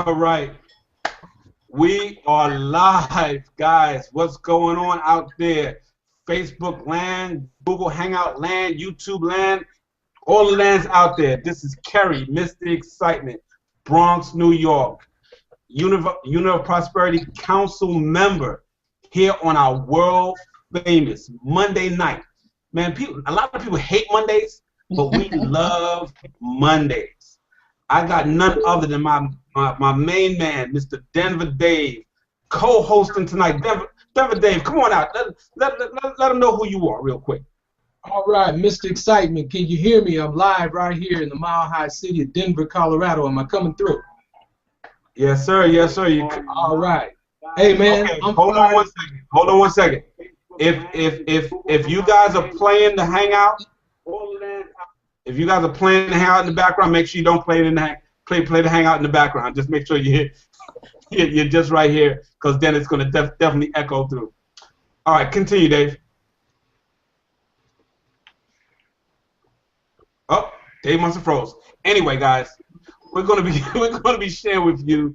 All right. We are live, guys. What's going on out there? Facebook land, Google Hangout land, YouTube land, all the lands out there. This is Kerry, Mr. Excitement, Bronx, New York, Universal Prosperity Council member here on our world famous Monday night. Man, a lot of people hate Mondays, but we love Mondays. I got none other than my main man, Mr. Denver Dave, co-hosting tonight. Denver Dave, come on out. Let them know who you are real quick. All right, Mr. Excitement, can you hear me? I'm live right here in the Mile High City of Denver, Colorado. Am I coming through? Yes, sir. Yes, sir. All right. Hey, man. Okay, hold on one second. Hold on one second. If you guys are playing the Hangout, if you guys are playing the Hangout in the background, make sure you don't play it in the play the Hangout in the background. Just make sure you're just right here, because then it's going to definitely echo through. All right, continue, Dave. Oh, Dave must have froze. Anyway, guys, we're going to be sharing with you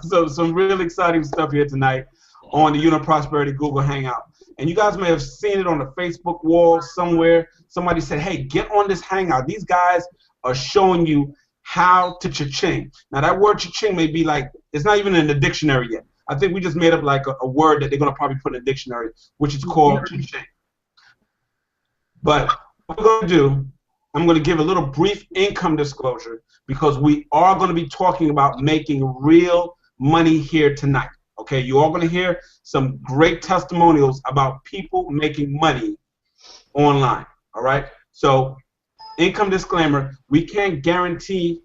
some really exciting stuff here tonight on the Unit Prosperity Google Hangout. And you guys may have seen it on the Facebook wall somewhere. Somebody said, hey, get on this Hangout. These guys are showing you how to cha-ching. Now, that word cha-ching may be like, it's not even in the dictionary yet. I think we just made up like a word that they're going to probably put in the dictionary, which is called cha-ching. But what we're going to do, I'm going to give a little brief income disclosure, because we are going to be talking about making real money here tonight. Okay, you are going to hear some great testimonials about people making money online. All right, so income disclaimer: we can't guarantee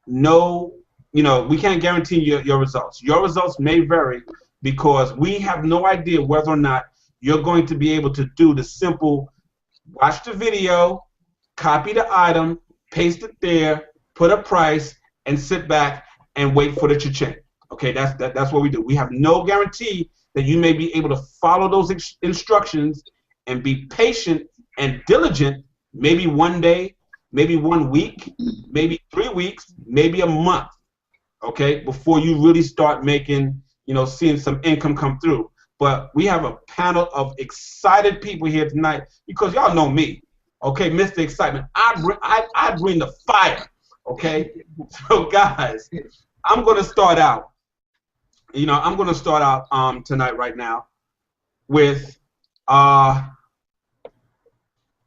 we can't guarantee your results. Your results may vary, because we have no idea whether or not you're going to be able to do the simple watch the video, copy the item, paste it there, put a price, and sit back and wait for the cha-ching. Okay, that's what we do. We have no guarantee that you may be able to follow those instructions and be patient and diligent, maybe one day, maybe 1 week, maybe 3 weeks, maybe a month, okay, before you really start making, seeing some income come through. But we have a panel of excited people here tonight, because y'all know me, okay, Mr. Excitement. I bring the fire, okay? So, guys, I'm going to start out. I'm going to start out tonight right now with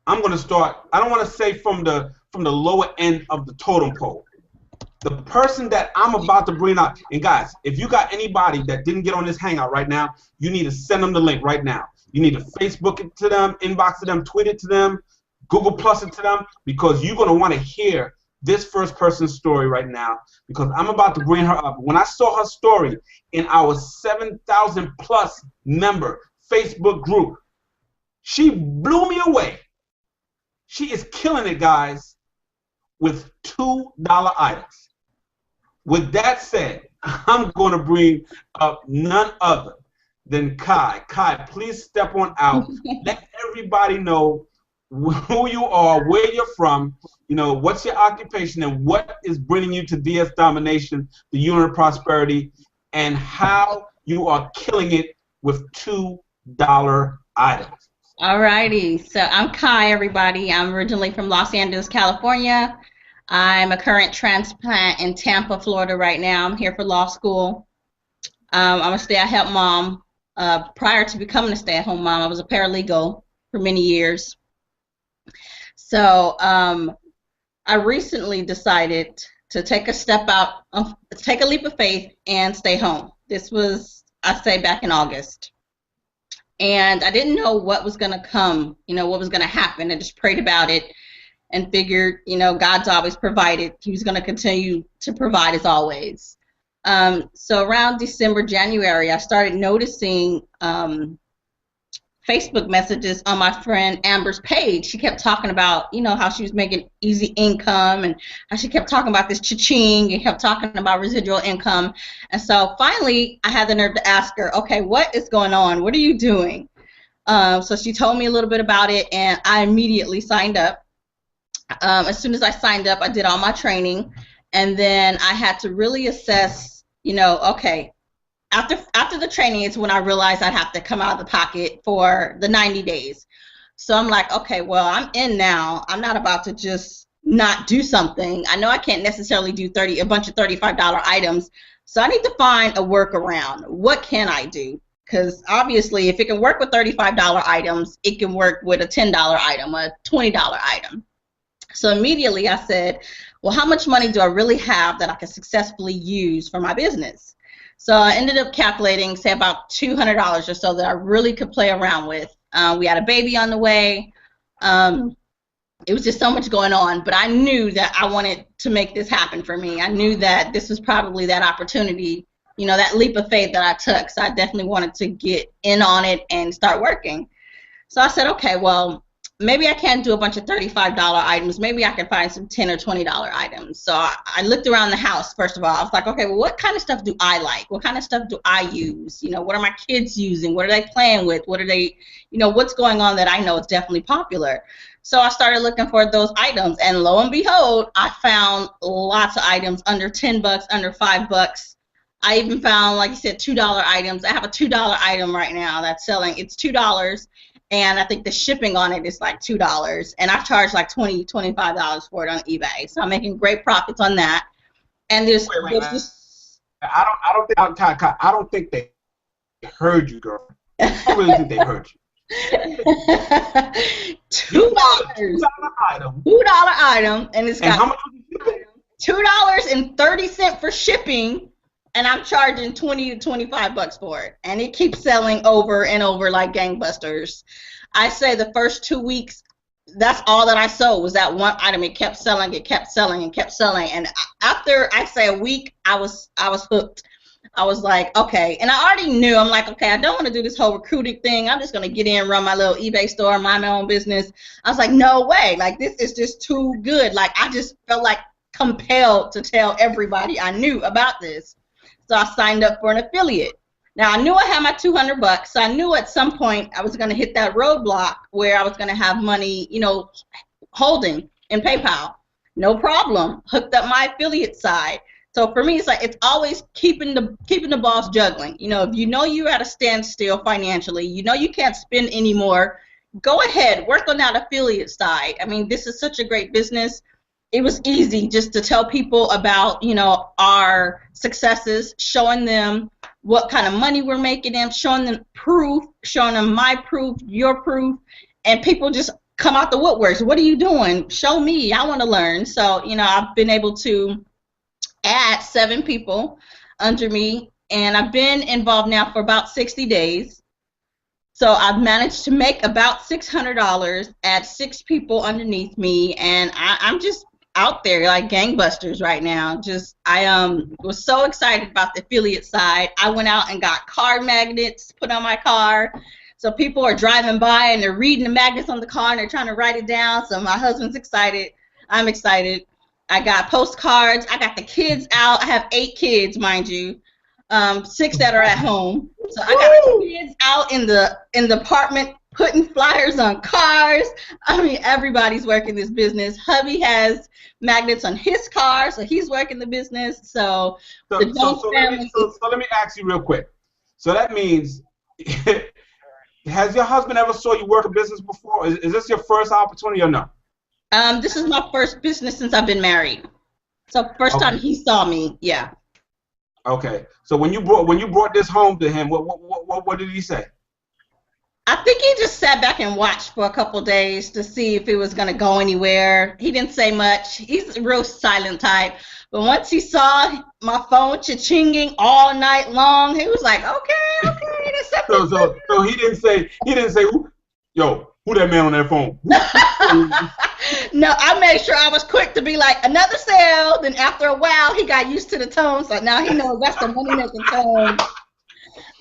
I'm going to start. I don't want to say from the lower end of the totem pole. The person that I'm about to bring out, and guys, if you got anybody that didn't get on this Hangout right now, you need to send them the link right now. You need to Facebook it to them, inbox it to them, tweet it to them, Google Plus it to them, because you're going to want to hear this first person's story right now, because I'm about to bring her up. When I saw her story in our 7,000 plus member Facebook group, she blew me away. She is killing it, guys, with $2 items. With that said, I'm going to bring up none other than Kai. Kai, please step on out. Let everybody know who you are, where you're from, what's your occupation, and what is bringing you to DS Domination, the Unit of Prosperity, and how you are killing it with $2 items. Alrighty, so I'm Kai, everybody. I'm originally from Los Angeles, California. I'm a current transplant in Tampa, Florida right now. I'm here for law school. I'm a stay-at-home mom. Prior to becoming a stay-at-home mom, I was a paralegal for many years. So I recently decided to take a step out, take a leap of faith, and stay home. This was, I say, back in August. And I didn't know what was going to come, what was going to happen. I just prayed about it and figured, God's always provided. He was going to continue to provide as always. So around December, January, I started noticing Facebook messages on my friend Amber's page. She kept talking about, how she was making easy income, and how she kept talking about this cha-ching and kept talking about residual income. And so finally, I had the nerve to ask her, okay, what is going on? What are you doing? So she told me a little bit about it, and I immediately signed up. As soon as I signed up, I did all my training, and then I had to really assess Okay, after the training is when I realized I'd have to come out of the pocket for the 90 days. So I'm like, okay, well, I'm in now. I'm not about to just not do something. I know I can't necessarily do a bunch of $35 items. So I need to find a workaround. What can I do? Because obviously, if it can work with $35 items, it can work with a $10 item, a $20 item. So immediately I said, well, how much money do I really have that I can successfully use for my business? So I ended up calculating, say, about $200 or so that I really could play around with. We had a baby on the way. It was just so much going on, but I knew that I wanted to make this happen for me. I knew that this was probably that opportunity, that leap of faith that I took. So I definitely wanted to get in on it and start working. So I said, okay, well, maybe I can't do a bunch of $35 items. Maybe I can find some $10 or $20 items. So I looked around the house, first of all. I was like, okay, well, what kind of stuff do I like? What kind of stuff do I use? What are my kids using? What are they playing with? What are they, what's going on that I know is definitely popular? So I started looking for those items, and lo and behold, I found lots of items under $10, under $5. I even found, like you said, $2 items. I have a $2 item right now that's selling. It's $2, and I think the shipping on it is like $2, and I charge like $20, $25 for it on eBay. So I'm making great profits on that. And there's this. I don't think they heard you, girl. I don't really think they heard you. $2 item. $2 item, and it's got how much was it? $2.30 for shipping, and I'm charging $20 to $25 for it, and it keeps selling over and over like gangbusters. I say the first 2 weeks, that's all that I sold was that one item. It kept selling, it kept selling, and kept selling, and after I say a week, I was hooked. I was like, okay, and I already knew. I'm like, okay, I don't want to do this whole recruiting thing. I'm just going to get in, run my little eBay store, mind my own business. I was like, no way. Like, this is just too good. Like, I just felt like compelled to tell everybody I knew about this. So I signed up for an affiliate. Now, I knew I had my $200, so I knew at some point I was going to hit that roadblock where I was going to have money, holding in PayPal. No problem. Hooked up my affiliate side. So for me, it's like it's always keeping the balls juggling. If you're at a standstill financially, you can't spend anymore, go ahead, work on that affiliate side. I mean, this is such a great business. It was easy just to tell people about, our successes, showing them what kind of money we're making them, showing them proof, showing them my proof, your proof, and people just come out the woodworks. What are you doing? Show me. I want to learn. So, I've been able to add 7 people under me, and I've been involved now for about 60 days. So I've managed to make about $600, add 6 people underneath me, and I'm just out there like gangbusters right now. I was so excited about the affiliate side. I went out and got car magnets put on my car. So people are driving by and they're reading the magnets on the car and they're trying to write it down. So my husband's excited. I'm excited. I got postcards. I got the kids out. I have 8 kids, mind you, 6 that are at home. So I got the kids out in the apartment putting flyers on cars. I mean, everybody's working this business. Hubby has magnets on his car, so he's working the business. So let me ask you real quick. So that means, has your husband ever saw you work a business before? Is this your first opportunity or no? This is my first business since I've been married. So first time he saw me, yeah. Okay. So when you brought this home to him, what did he say? I think he just sat back and watched for a couple days to see if it was going to go anywhere. He didn't say much. He's a real silent type. But once he saw my phone cha-chinging all night long, he was like, okay. So he didn't say, yo, who that man on that phone? No, I made sure I was quick to be like, another sale. Then after a while, he got used to the tone. So now he knows that's the money-making tone.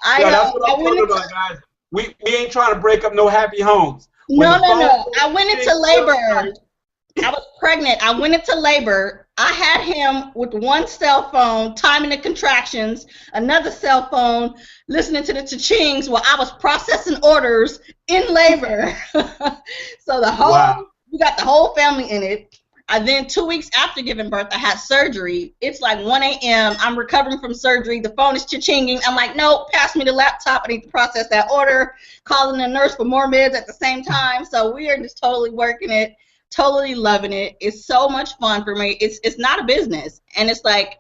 That's what I'm talking about, guys. We ain't trying to break up no happy homes. No. I went into labor. I was pregnant. I went into labor. I had him with one cell phone, timing the contractions, another cell phone, listening to the cha-chings while I was processing orders in labor. So we got the whole family in it. And then 2 weeks after giving birth, I had surgery. It's like 1 a.m. I'm recovering from surgery. The phone is cha-chinging. I'm like, no, pass me the laptop. I need to process that order. Calling the nurse for more meds at the same time. So we are just totally working it, totally loving it. It's so much fun for me. It's not a business. And it's like,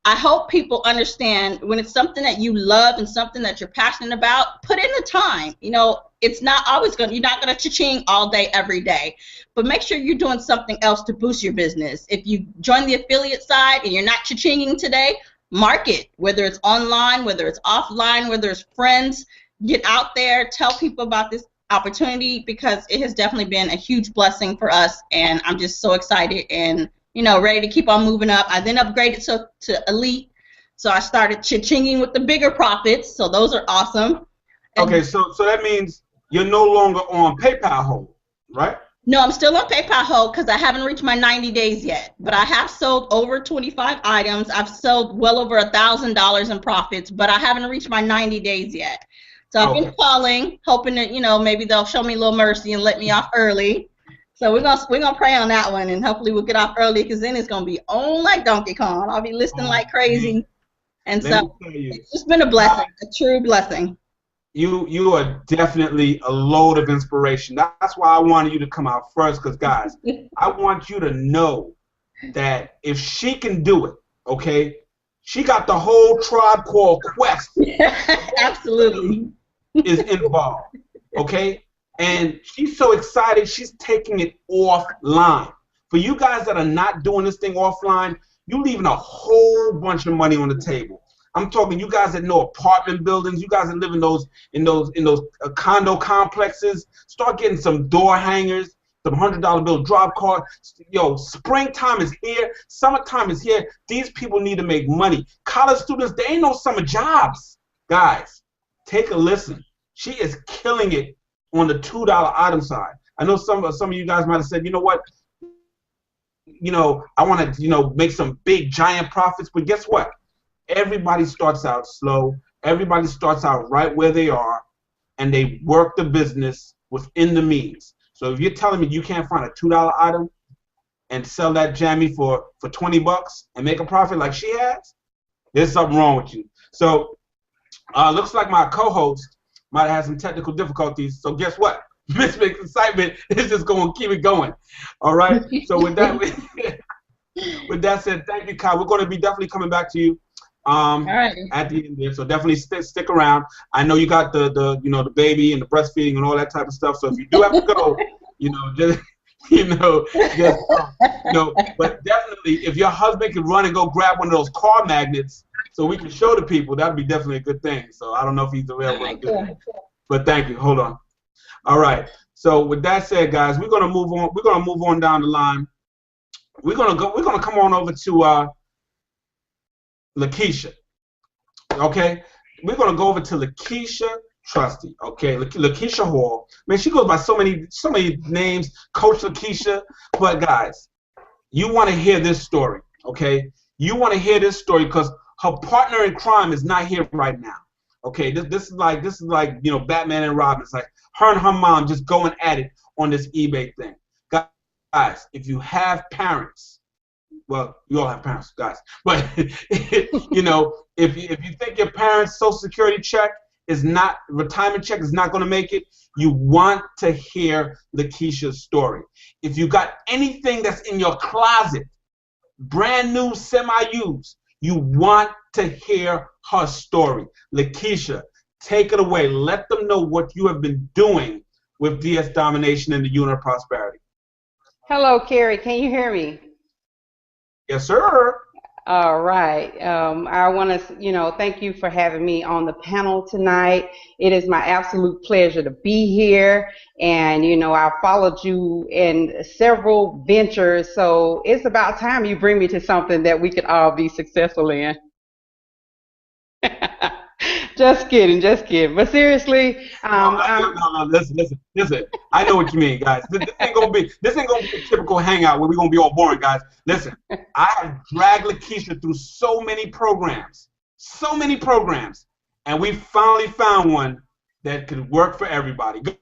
I hope people understand when it's something that you love and something that you're passionate about, put in the time. You know, it's not always going to, you're not going to cha-ching all day, every day. But make sure you're doing something else to boost your business. If you join the affiliate side and you're not cha-chinging today, market, whether it's online, whether it's offline, whether it's friends, get out there, tell people about this opportunity because it has definitely been a huge blessing for us. And I'm just so excited and ready to keep on moving up. I then upgraded to Elite, so I started cha-chinging with the bigger profits. So those are awesome. And okay, so that means you're no longer on PayPal hold, right? no, I'm still on PayPal hold because I haven't reached my 90 days yet. But I have sold over 25 items. I've sold well over $1,000 in profits, but I haven't reached my 90 days yet. So I've been calling, hoping that maybe they'll show me a little mercy and let me off early. So we're gonna pray on that one, and hopefully we'll get off early because then it's gonna be on like Donkey Kong. I'll be listening like crazy, and so it's just been a blessing, a true blessing. You are definitely a load of inspiration. That's why I wanted you to come out first, because guys, I want you to know that if she can do it, okay, she got the whole Tribe Called Quest. Absolutely. Is involved, okay. And she's so excited, she's taking it offline. For you guys that are not doing this thing offline, you're leaving a whole bunch of money on the table. I'm talking you guys that know apartment buildings, you guys that live in those condo complexes, start getting some door hangers, some $100 bill drop card. Yo, springtime is here, summertime is here. These people need to make money. College students, they ain't no summer jobs. Guys, take a listen. She is killing it on the $2 item side. I know some of you guys might have said, you know what, I want to make some big giant profits, but guess what? Everybody starts out slow. Everybody starts out right where they are, and they work the business within the means. So if you're telling me you can't find a $2 item and sell that jammy for $20 and make a profit like she has, there's something wrong with you. So looks like my co-host might have had some technical difficulties. So guess what? Miss Mix Excitement is just going to keep it going. All right. So with that, with that said, thank you, Kai. We're going to be definitely coming back to you at the end there. So definitely stick around. I know you got the baby and the breastfeeding and all that type of stuff. So if you do have to go, but definitely if your husband can run and go grab one of those car magnets, so we can show the people, that would be definitely a good thing. So I don't know if he's available to do that. But thank you. Hold on. All right. So with that said, guys, we're gonna move on. We're gonna move on down the line. We're gonna come on over to Lakeisha. Okay. We're gonna go over to Lakeisha Trusty. Okay. Lakeisha Hall. Man, she goes by so many names. Coach Lakeisha. But guys, you want to hear this story. Okay. You want to hear this story because her partner in crime is not here right now. Okay, this is like Batman and Robin. It's like her and her mom just going at it on this eBay thing. Guys, if you have parents, well, you all have parents, guys. But if you think your parents' Social Security check is not retirement check is not going to make it, you want to hear Lakeisha's story. If you got anything that's in your closet, brand new, semi-used, you want to hear her story. Lakeisha, take it away. Let them know what you have been doing with DS Domination and the Unit of Prosperity. Hello, Carrie. Can you hear me? Yes, sir. All right. I want to, thank you for having me on the panel tonight. It is my absolute pleasure to be here. And, I followed you in several ventures, so it's about time you bring me to something that we could all be successful in. Just kidding. But seriously, no, listen. I know what you mean, guys. This ain't gonna be a typical hangout where we're gonna be all boring, guys. Listen, I have dragged Lakeisha through so many programs, and we finally found one that could work for everybody. Go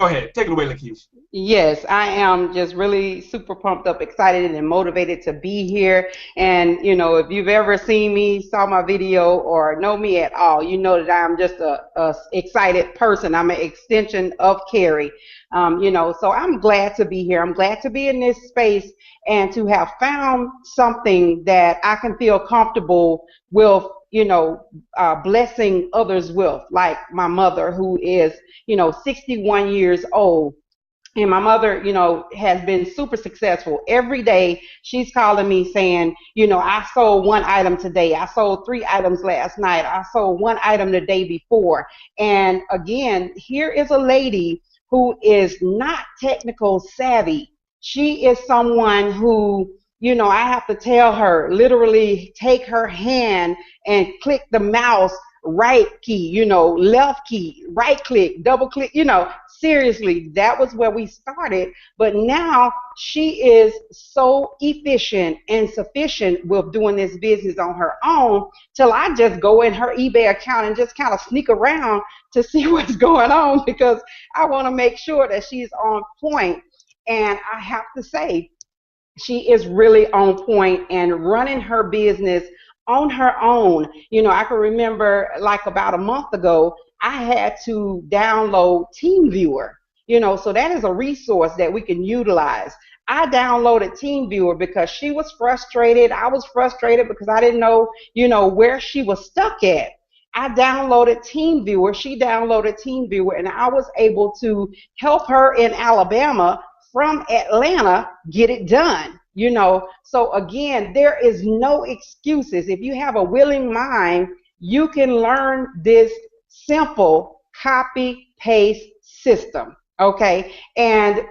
Go ahead. Take it away, Lakeisha. Yes, I am just really super pumped up, excited, and motivated to be here. And, you know, if you've ever seen me, saw my video, or know me at all, you know that I'm just a excited person. I'm an extension of Carrie. You know, so I'm glad to be here. I'm glad to be in this space and to have found something that I can feel comfortable with, you know, blessing others with, like my mother, who is, you know, 61 years old. And my mother, you know, has been super successful. Every day she's calling me saying, you know, I sold 1 item today. I sold 3 items last night. I sold 1 item the day before. And again, here is a lady who is not technical savvy. She is someone who, you know, I have to tell her, literally take her hand and click the mouse, right key, you know, left key, right click, double click, you know, seriously, that was where we started. But now she is so efficient and sufficient with doing this business on her own, till I just go in her eBay account and just kind of sneak around to see what's going on, because I want to make sure that she's on point. And I have to say, she is really on point and running her business on her own. You know, I can remember like about a month ago, I had to download TeamViewer, you know, so that is a resource that we can utilize. I downloaded TeamViewer because she was frustrated. I was frustrated because I didn't know, you know, where she was stuck at. I downloaded TeamViewer, she downloaded TeamViewer, and I was able to help her in Alabama from Atlanta get it done. You know, so again, there is no excuses. If you have a willing mind, you can learn this simple copy paste system. Okay. And,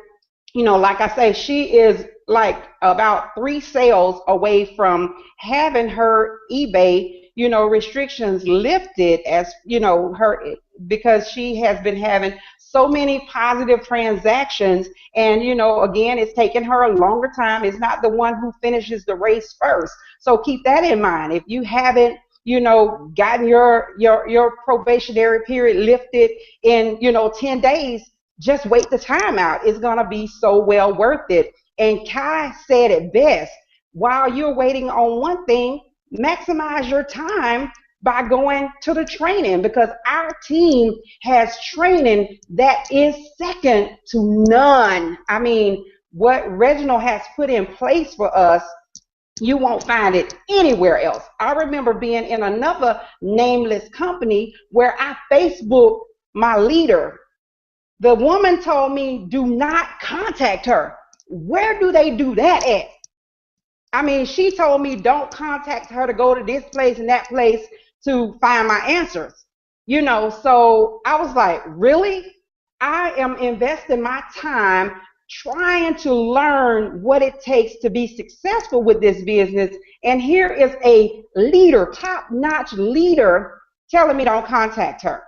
you know, like I say, she is like about 3 sales away from having her eBay, you know, restrictions lifted, as, you know, her, because she has been having so many positive transactions. And, you know, again, it's taken her a longer time. It's not the one who finishes the race first. So keep that in mind. If you haven't, you know, gotten your probationary period lifted in, you know, 10 days, just wait the time out. It's going to be so well worth it. And Kai said it best. While you're waiting on one thing, maximize your time by going to the training, because our team has training that is second to none. I mean, what Reginald has put in place for us, you won't find it anywhere else. I remember being in another nameless company where I Facebooked my leader. The woman told me, do not contact her. Where do they do that at? I mean, she told me don't contact her to go to this place and that place to find my answers. You know, so I was like, really? I am investing my time trying to learn what it takes to be successful with this business. And here is a leader, top-notch leader, telling me don't contact her.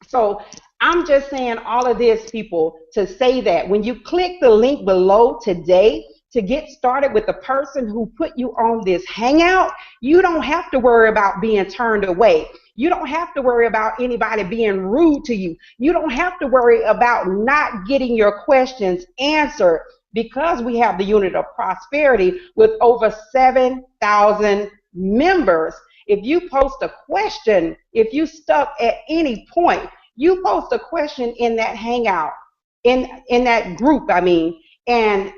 So I'm just saying all of this, people, to say that when you click the link below today to get started with the person who put you on this Hangout, you don't have to worry about being turned away. You don't have to worry about anybody being rude to you. You don't have to worry about not getting your questions answered, because we have the unit of prosperity with over 7,000 members. If you post a question, if you stuck at any point, you post a question in that Hangout, in that group, I mean, and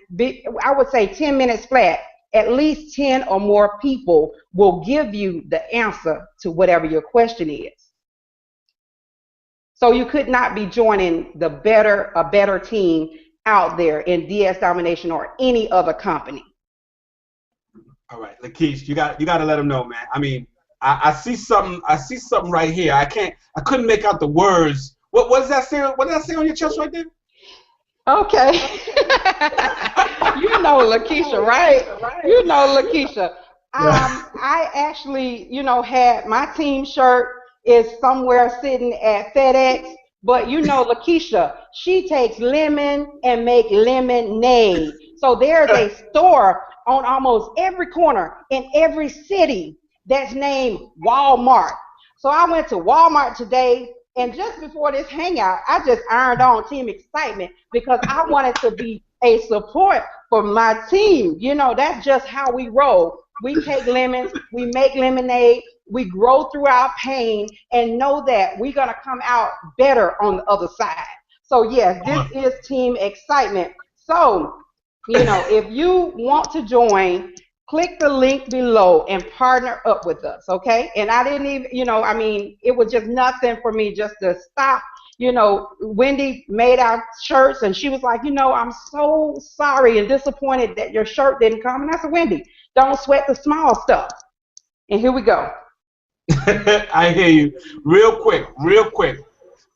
I would say 10 minutes flat, at least 10 or more people will give you the answer to whatever your question is. So you could not be joining a better team out there in DS Domination or any other company. All right, Lakeisha, you got to let them know, man. I mean, I see something right here. I couldn't make out the words. What does that say? What does that say on your chest right there? Okay. You know Lakeisha, right? You know Lakeisha. I actually, you know, had my team shirt is somewhere sitting at FedEx, but you know Lakeisha, she takes lemon and make lemonade. So there's a store on almost every corner in every city that's named Walmart. So I went to Walmart today And just before this hangout, I just ironed on Team Excitement because I wanted to be a support for my team. You know, that's just how we roll. We take lemons, we make lemonade, we grow through our pain, and know that we're going to come out better on the other side. So, yes, this is Team Excitement. So, you know, if you want to join, click the link below and partner up with us, okay? And I didn't even, you know, I mean, it was just nothing for me just to stop. You know, Wendy made our shirts, and she was like, you know, I'm so sorry and disappointed that your shirt didn't come. And I said, Wendy, don't sweat the small stuff. And here we go. I hear you. Real quick.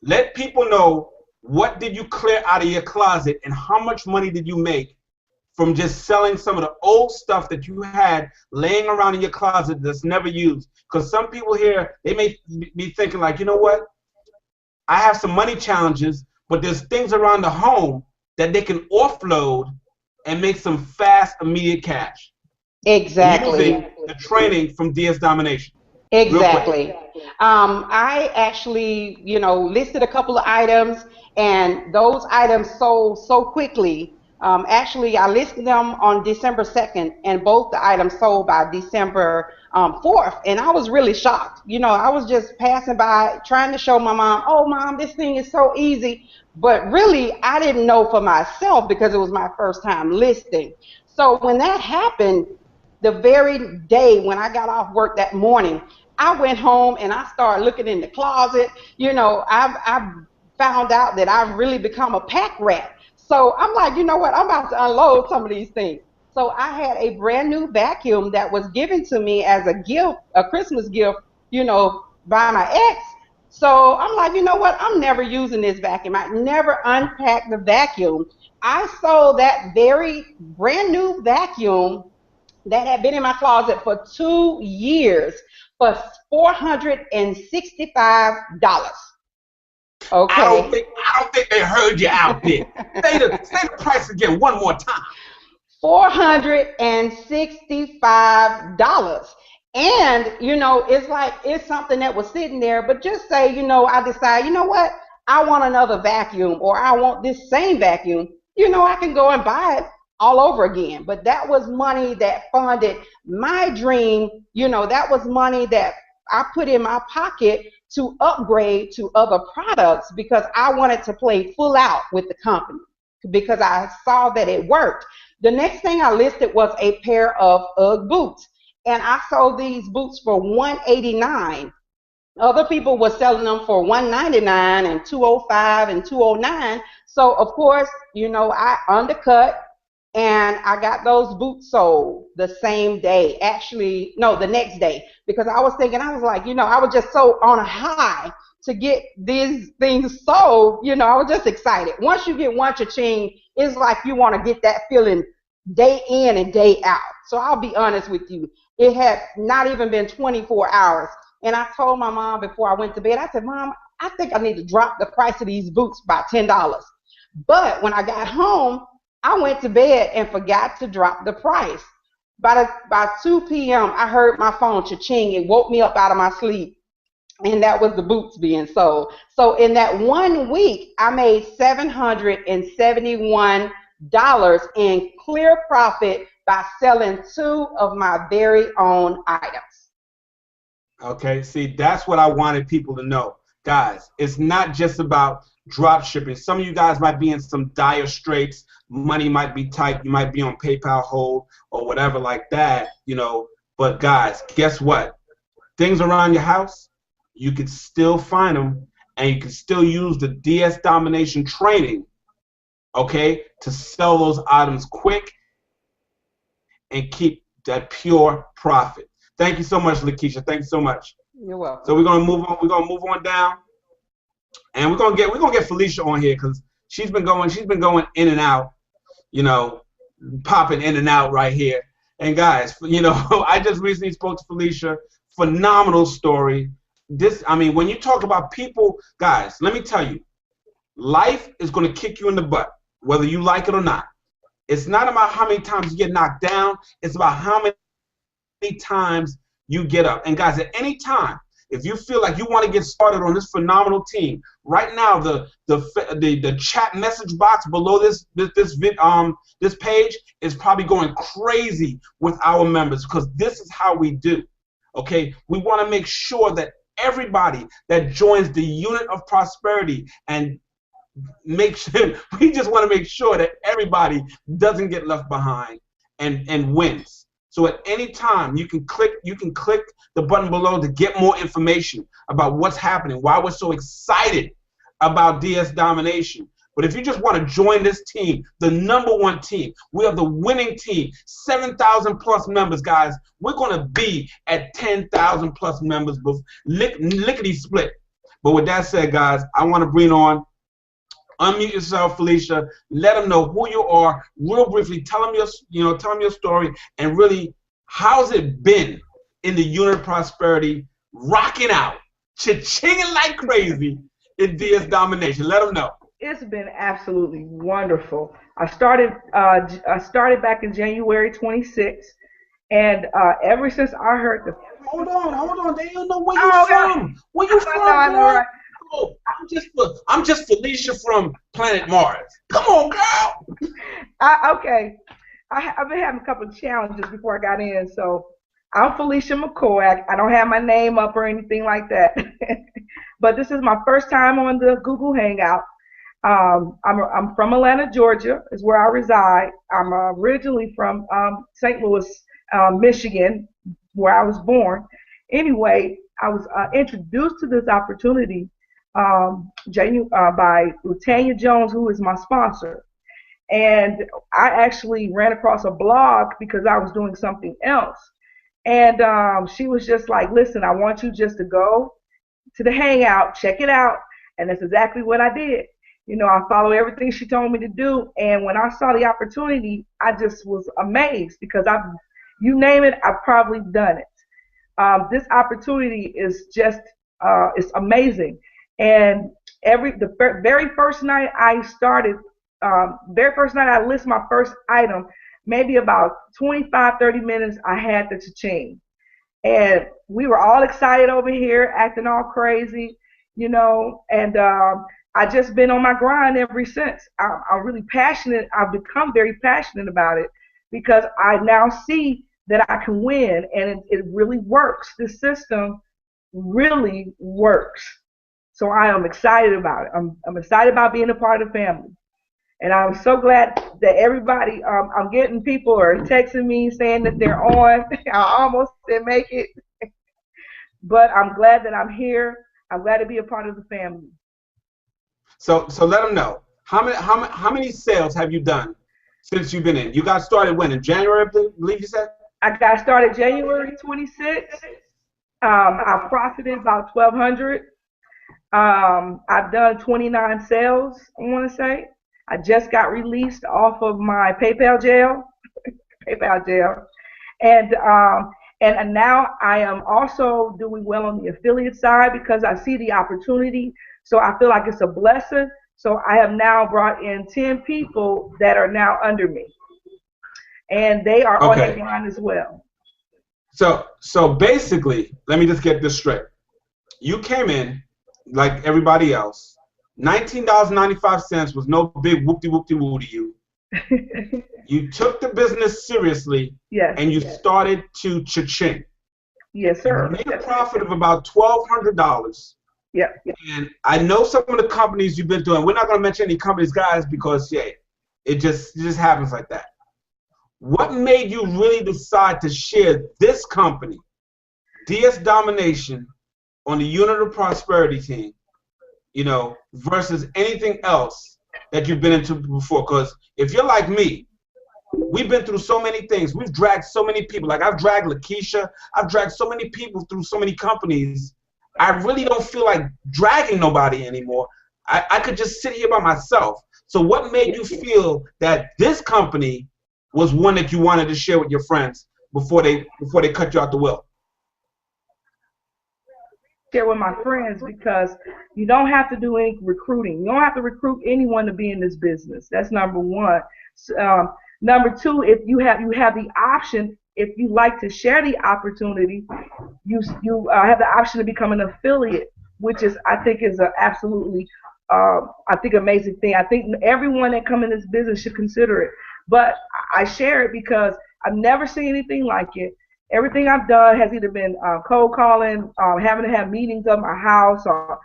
Let people know, what did you clear out of your closet and how much money did you make from just selling some of the old stuff that you had laying around in your closet that's never used? Because some people here, they may be thinking like, you know what? I have some money challenges, but there's things around the home that they can offload and make some fast, immediate cash. Exactly. Using the training from DS Domination. Exactly. I actually, you know, listed a couple of items, and those items sold so quickly. Actually, I listed them on December 2nd, and both the items sold by December 4th, and I was really shocked. You know, I was just passing by trying to show my mom, oh, Mom, this thing is so easy. But really, I didn't know for myself because it was my first time listing. So when that happened, the very day when I got off work that morning, I went home and I started looking in the closet. You know, I've found out that I've really become a pack rat. So I'm like, you know what, I'm about to unload some of these things. So I had a brand new vacuum that was given to me as a gift, a Christmas gift, you know, by my ex. So I'm like, you know what, I'm never using this vacuum. I never unpacked the vacuum. I sold that very brand new vacuum that had been in my closet for 2 years for $465. Okay. I don't think they heard you out there. Say the price again one more time. $465. And, you know, it's like, it's something that was sitting there, but just say, you know, I decide, you know what, I want another vacuum, or I want this same vacuum, you know, I can go and buy it all over again. But that was money that funded my dream. You know, that was money that I put in my pocket to upgrade to other products because I wanted to play full out with the company because I saw that it worked. The next thing I listed was a pair of UGG boots, and I sold these boots for $189. Other people were selling them for $199 and $205 and $209. So of course, you know, I undercut, and I got those boots sold the same day. Actually, no, the next day, because I was thinking, I was like, you know, I was just so on a high to get these things sold. You know, I was just excited. Once you get one cha-ching, it's like you want to get that feeling day in and day out. So I'll be honest with you, it had not even been 24 hours. And I told my mom before I went to bed, I said, Mom, I think I need to drop the price of these boots by $10. But when I got home, I went to bed and forgot to drop the price. By 2 p.m., I heard my phone cha-ching. It woke me up out of my sleep, and that was the boots being sold. So in that 1 week, I made $771 in clear profit by selling 2 of my very own items. Okay, see, that's what I wanted people to know. Guys, it's not just about drop shipping. Some of you guys might be in some dire straits. Money might be tight. You might be on PayPal hold or whatever like that, you know. But guys, guess what? Things around your house, you can still find them, and you can still use the DS Domination training, okay, to sell those items quick and keep that pure profit. Thank you so much, Lakeisha. Thank you so much. You're welcome. So we're gonna move on. We're gonna move on down, and we're gonna get Felicia on here because she's been going in and out, you know, popping in and out right here. And guys, you know, I just recently spoke to Felicia. Phenomenal story. This, I mean, when you talk about people, guys, let me tell you, life is gonna kick you in the butt, whether you like it or not. It's not about how many times you get knocked down. It's about how many times you get up. And guys, at any time, If you feel like you want to get started on this phenomenal team, right now the chat message box below this page is probably going crazy with our members, because this is how we do. Okay, we want to make sure that everybody that joins the unit of prosperity, and make sure, we just want to make sure that everybody doesn't get left behind and wins. So at any time you can click the button below to get more information about what's happening, why we're so excited about DS Domination. But if you just want to join this team, the #1 team, we are the winning team, 7,000 plus members, guys. We're going to be at 10,000 plus members, lickety split. But with that said, guys, I want to bring on, unmute yourself, Felicia. Let them know who you are, real briefly. Tell them your story, and really, how's it been in the unit of prosperity, rocking out, cha-chinging like crazy in DS Domination. Let them know. It's been absolutely wonderful. I started back in January 26th, and ever since I heard the hold on, they don't know where you're from. Where you from, girl? Oh, I'm just Felicia from planet Mars. Come on, girl. Okay, I've been having a couple of challenges before I got in, so I'm Felicia McCoy. I don't have my name up or anything like that, but this is my first time on the Google Hangout. I'm from Atlanta, Georgia, is where I reside. I'm originally from St. Louis, Michigan, where I was born. Anyway, I was introduced to this opportunity by Latanya Jones, who is my sponsor. And I actually ran across a blog because I was doing something else. And she was just like, listen, I want you just to go to the Hangout, check it out. And that's exactly what I did. You know, I followed everything she told me to do. And when I saw the opportunity, I just was amazed, because you name it, I've probably done it. This opportunity is just, it's amazing. And the very first night I started, very first night I list my first item, maybe about 25-30 minutes I had the cha-ching. And we were all excited over here, acting all crazy, you know, and I just been on my grind ever since. I'm really passionate. I've become very passionate about it, because I now see that I can win, and it really works. This system really works. So I am excited about it. I'm excited about being a part of the family. And I'm so glad that everybody, I'm getting people are texting me saying that they're on. I almost didn't make it. But I'm glad that I'm here. I'm glad to be a part of the family. So let them know, how many sales have you done since you've been in? You got started when, in January, I believe you said? I got started January 26th. I profited about $1,200. I've done 29 sales, I want to say. I just got released off of my PayPal jail, and now I am also doing well on the affiliate side, because I see the opportunity. So I feel like it's a blessing. So I have now brought in 10 people that are now under me, and they are on the line as well. So basically, let me just get this straight. You came in like everybody else. $19.95 was no big whoop-de-whoop-de-woo to you. You took the business seriously, yes, and you started to cha-ching. Yes, sir. You made a profit of about $1,200. Yeah. And I know some of the companies you've been doing. We're not going to mention any companies, guys, because it just happens like that. What made you really decide to share this company, DS Domination, on the Unit of Prosperity team, you know, versus anything else that you've been into before? Because if you're like me, we've been through so many things. We've dragged so many people. Like, I've dragged Lakeisha. I've dragged so many people through so many companies. I really don't feel like dragging nobody anymore. I could just sit here by myself. So what made you feel that this company was one that you wanted to share with your friends before they cut you out the will? Share with my friends, because you don't have to do any recruiting. You don't have to recruit anyone to be in this business. That's number one. Number two, if you have the option if you like to share the opportunity, you have the option to become an affiliate, which is, I think, is an absolutely amazing thing. I think everyone that come in this business should consider it. But I share it because I've never seen anything like it. Everything I've done has either been cold calling, having to have meetings at my house, or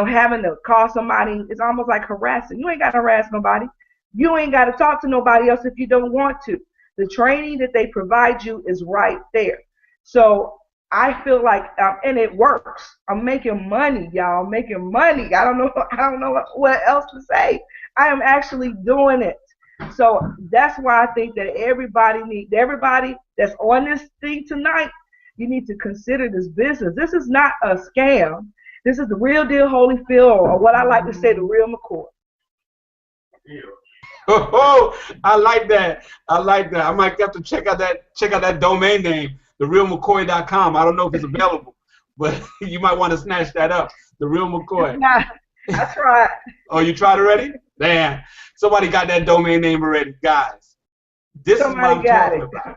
having to call somebody. It's almost like harassing. You ain't got to harass nobody. You ain't got to talk to nobody else if you don't want to. The training that they provide you is right there. So I feel like, and it works. I'm making money, y'all. I'm making money. I don't know what else to say. I am actually doing it. So that's why I think that everybody that's on this thing tonight, you need to consider this business. This is not a scam. This is the real deal Holyfield, or what I like to say, the real McCoy. Oh, I like that. I like that. I might have to check out that domain name, therealmccoy.com. I don't know if it's available, but you might want to snatch that up. The Real McCoy. I tried. Oh, you tried already? Damn. Somebody got that domain name already, guys. This is what I'm talking about.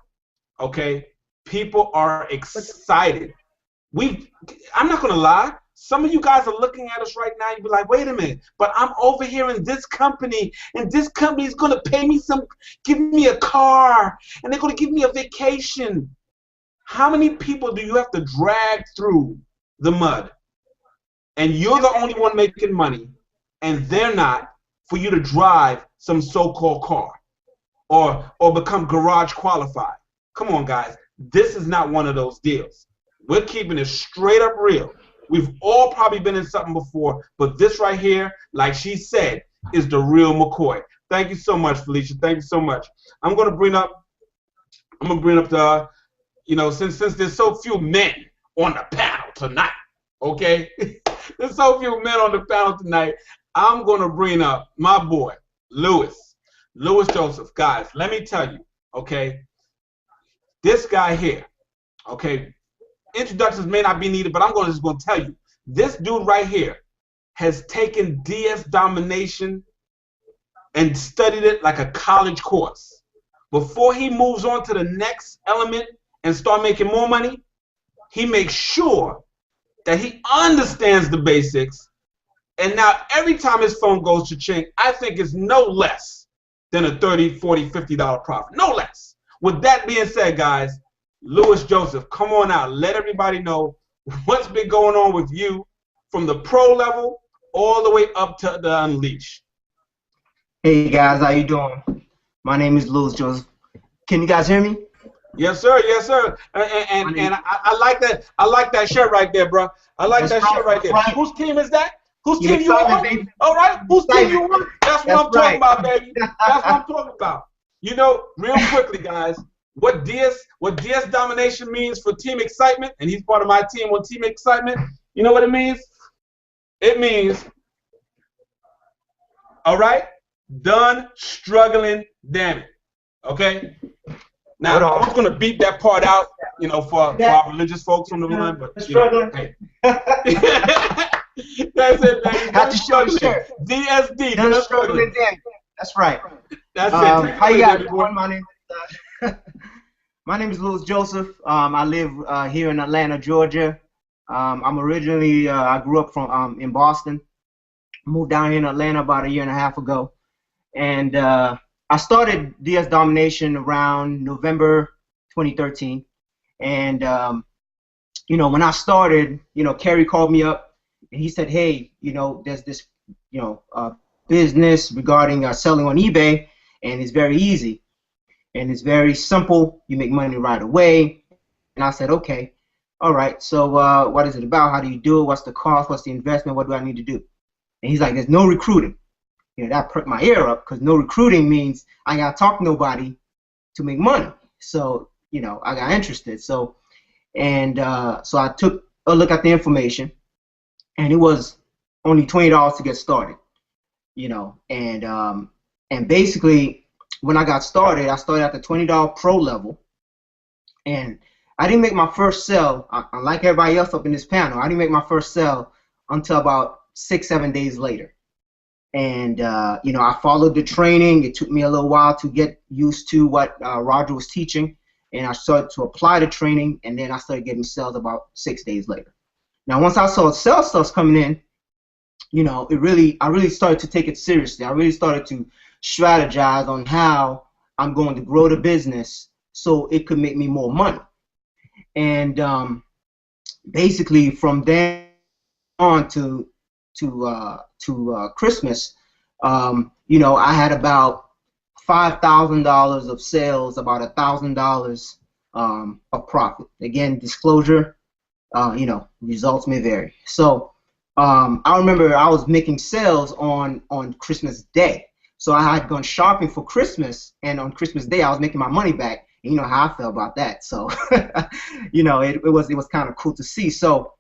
Okay? People are excited. I'm not gonna lie. Some of you guys are looking at us right now, you'll be like, wait a minute, but I'm over here in this company, and this company is going to pay me give me a car, and they're going to give me a vacation. How many people do you have to drag through the mud? And you're the only one making money, and they're not, for you to drive some so-called car or become garage qualified. Come on, guys. This is not one of those deals. We're keeping it straight up real. We've all probably been in something before, but this right here, like she said, is the real McCoy. Thank you so much, Felicia. Thank you so much. I'm gonna bring up the, since there's so few men on the panel tonight, okay? There's so few men on the panel tonight. I'm gonna bring up my boy, Louis Joseph. Guys, let me tell you, okay? This guy here, okay? Introductions may not be needed, but I'm just going to tell you, this dude right here has taken DS Domination and studied it like a college course. Before he moves on to the next element and start making more money, he makes sure that he understands the basics, and now every time his phone goes to ching, I think it's no less than a $30, $40, $50 profit. No less. With that being said, guys, Louis Joseph, come on out. Let everybody know what's been going on with you from the pro level all the way up to the Unleash. Hey guys, how you doing? My name is Louis Joseph. Can you guys hear me? Yes, sir. Yes, sir. And I like that. I like that shirt right there, bro. I like that shirt right there. Right. Whose team is that? Whose team you on? All right. Whose team you on? That's what I'm talking about, baby. That's what I'm talking about. Real quickly, guys. What DS Domination means for Team Excitement, and he's part of my team on Team Excitement. You know what it means? It means, all right, done struggling, damn it. Okay? Now, I was going to beat that part out, for our religious folks on the line, but, hey. That's it, baby. Done struggling. DSD, done struggling. That's right. That's it. How you guys doing? My name is Louis Joseph. I live here in Atlanta, Georgia. I'm originally, I grew up in Boston. Moved down here in Atlanta about 1.5 years ago. And I started DS Domination around November 2013. And, when I started, Kerry called me up and he said, hey, there's this, business regarding selling on eBay, and it's very easy. And it's very simple. You make money right away. And I said, okay, all right. So what is it about? How do you do it? What's the cost? What's the investment? What do I need to do? And he's like, there's no recruiting. That perked my ear up, because no recruiting means I got to talk to nobody to make money. So, I got interested. So I took a look at the information, and it was only $20 to get started, and basically, when I got started, I started at the $20 pro level, and I didn't make my first sale, unlike everybody else up in this panel, I didn't make my first sale until about 6-7 days later. And, I followed the training. It took me a little while to get used to what Roger was teaching. and I started to apply the training, and then I started getting sales about 6 days later. Now, once I saw sales stuff coming in, you know, I really started to take it seriously. I really started to strategize on how I'm going to grow the business so it could make me more money. And basically, from then on to Christmas, you know, I had about $5,000 of sales, about $1,000 of profit. Again, disclosure, you know, results may vary. So I remember I was making sales on Christmas Day. So I had gone shopping for Christmas, and on Christmas Day I was making my money back. And you know how I felt about that. So you know, it was kind of cool to see. So,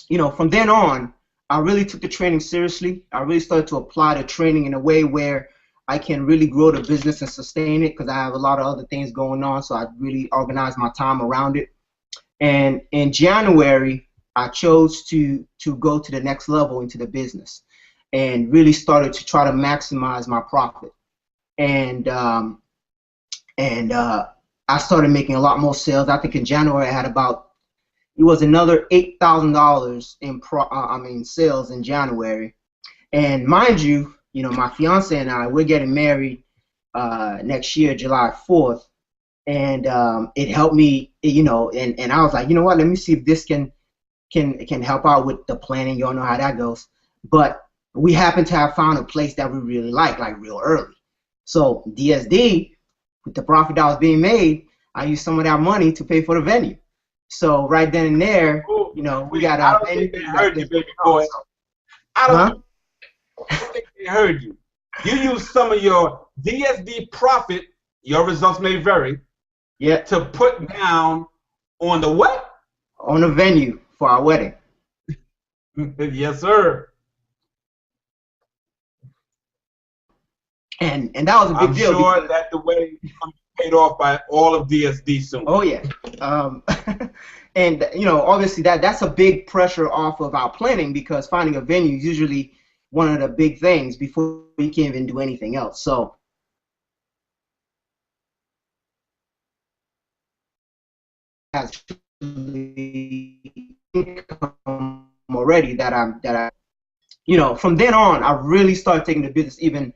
you know, from then on, I really took the training seriously. I really started to apply the training in a way where I can really grow the business and sustain it, because I have a lot of other things going on. So I really organized my time around it. And in January, I chose to go to the next level into the business, and really started to try to maximize my profit. And I started making a lot more sales. I think in January I had about, it was another $8,000 in sales in January. And mind you, you know, my fiance and I, we're getting married next year, July 4th, and it helped me, you know, and I was like, you know what, let me see if this can help out with the planning. You all know how that goes. But we happen to have found a place that we really like real early. So DSD, with the profit that was being made, I used some of that money to pay for the venue. So right then and there, you know, we got our venue. I don't think they heard you, baby boy. I don't think they heard you. You used some of your DSD profit, your results may vary, to put down on the what? On the venue for our wedding. Yes, sir. And that was a big deal. I'm sure that the wedding becomes paid off by all of DSD soon. Oh yeah. And you know, obviously that's a big pressure off of our planning, because finding a venue is usually one of the big things before you can even do anything else. So income already that I you know, from then on I really started taking the business even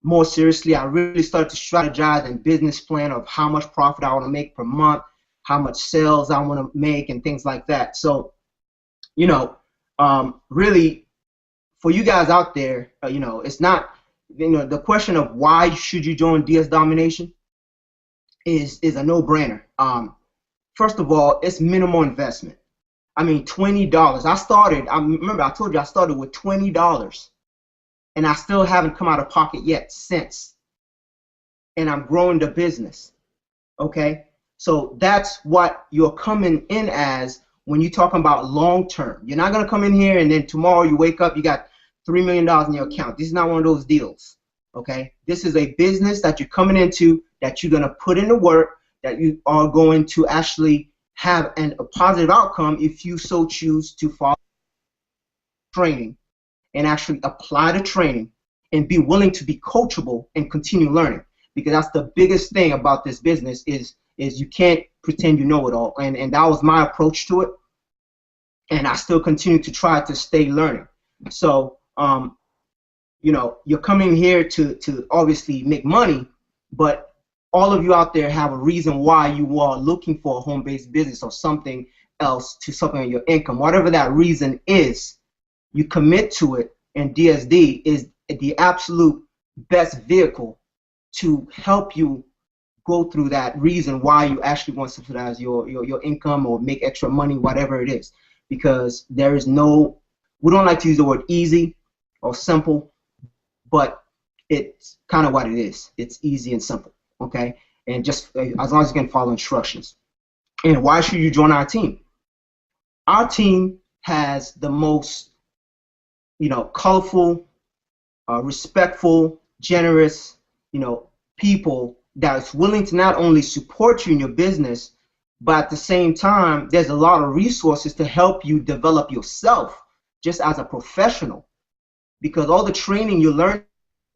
more seriously. I really started to strategize and business plan of how much profit I want to make per month, how much sales I want to make, and things like that. So, you know, really, for you guys out there, you know, it's not, you know, the question of why should you join DS Domination is a no-brainer. First of all, it's minimal investment. I mean, $20. I remember I told you I started with $20. And I still haven't come out of pocket yet since. And I'm growing the business. Okay? So that's what you're coming in as when you're talking about long term. You're not going to come in here and then tomorrow you wake up, you got $3 million in your account. This is not one of those deals. Okay? This is a business that you're coming into, that you're going to put in the work, that you are going to actually have a positive outcome if you so choose to follow training and actually apply the training and be willing to be coachable and continue learning. Because that's the biggest thing about this business is you can't pretend you know it all. And that was my approach to it. And I still continue to try to stay learning. So, you know, you're coming here to obviously make money, but all of you out there have a reason why you are looking for a home-based business or something else to supplement your income. Whatever that reason is, you commit to it, and DSD is the absolute best vehicle to help you go through that reason why you actually want to subsidize your income or make extra money, whatever it is. Because there is no, we don't like to use the word easy or simple, but it's kind of what it is. It's easy and simple, okay? And just as long as you can follow instructions. And why should you join our team? Our team has the most, you know, colorful, respectful, generous, you know, people that's willing to not only support you in your business, but at the same time, there's a lot of resources to help you develop yourself just as a professional. Because all the training you learn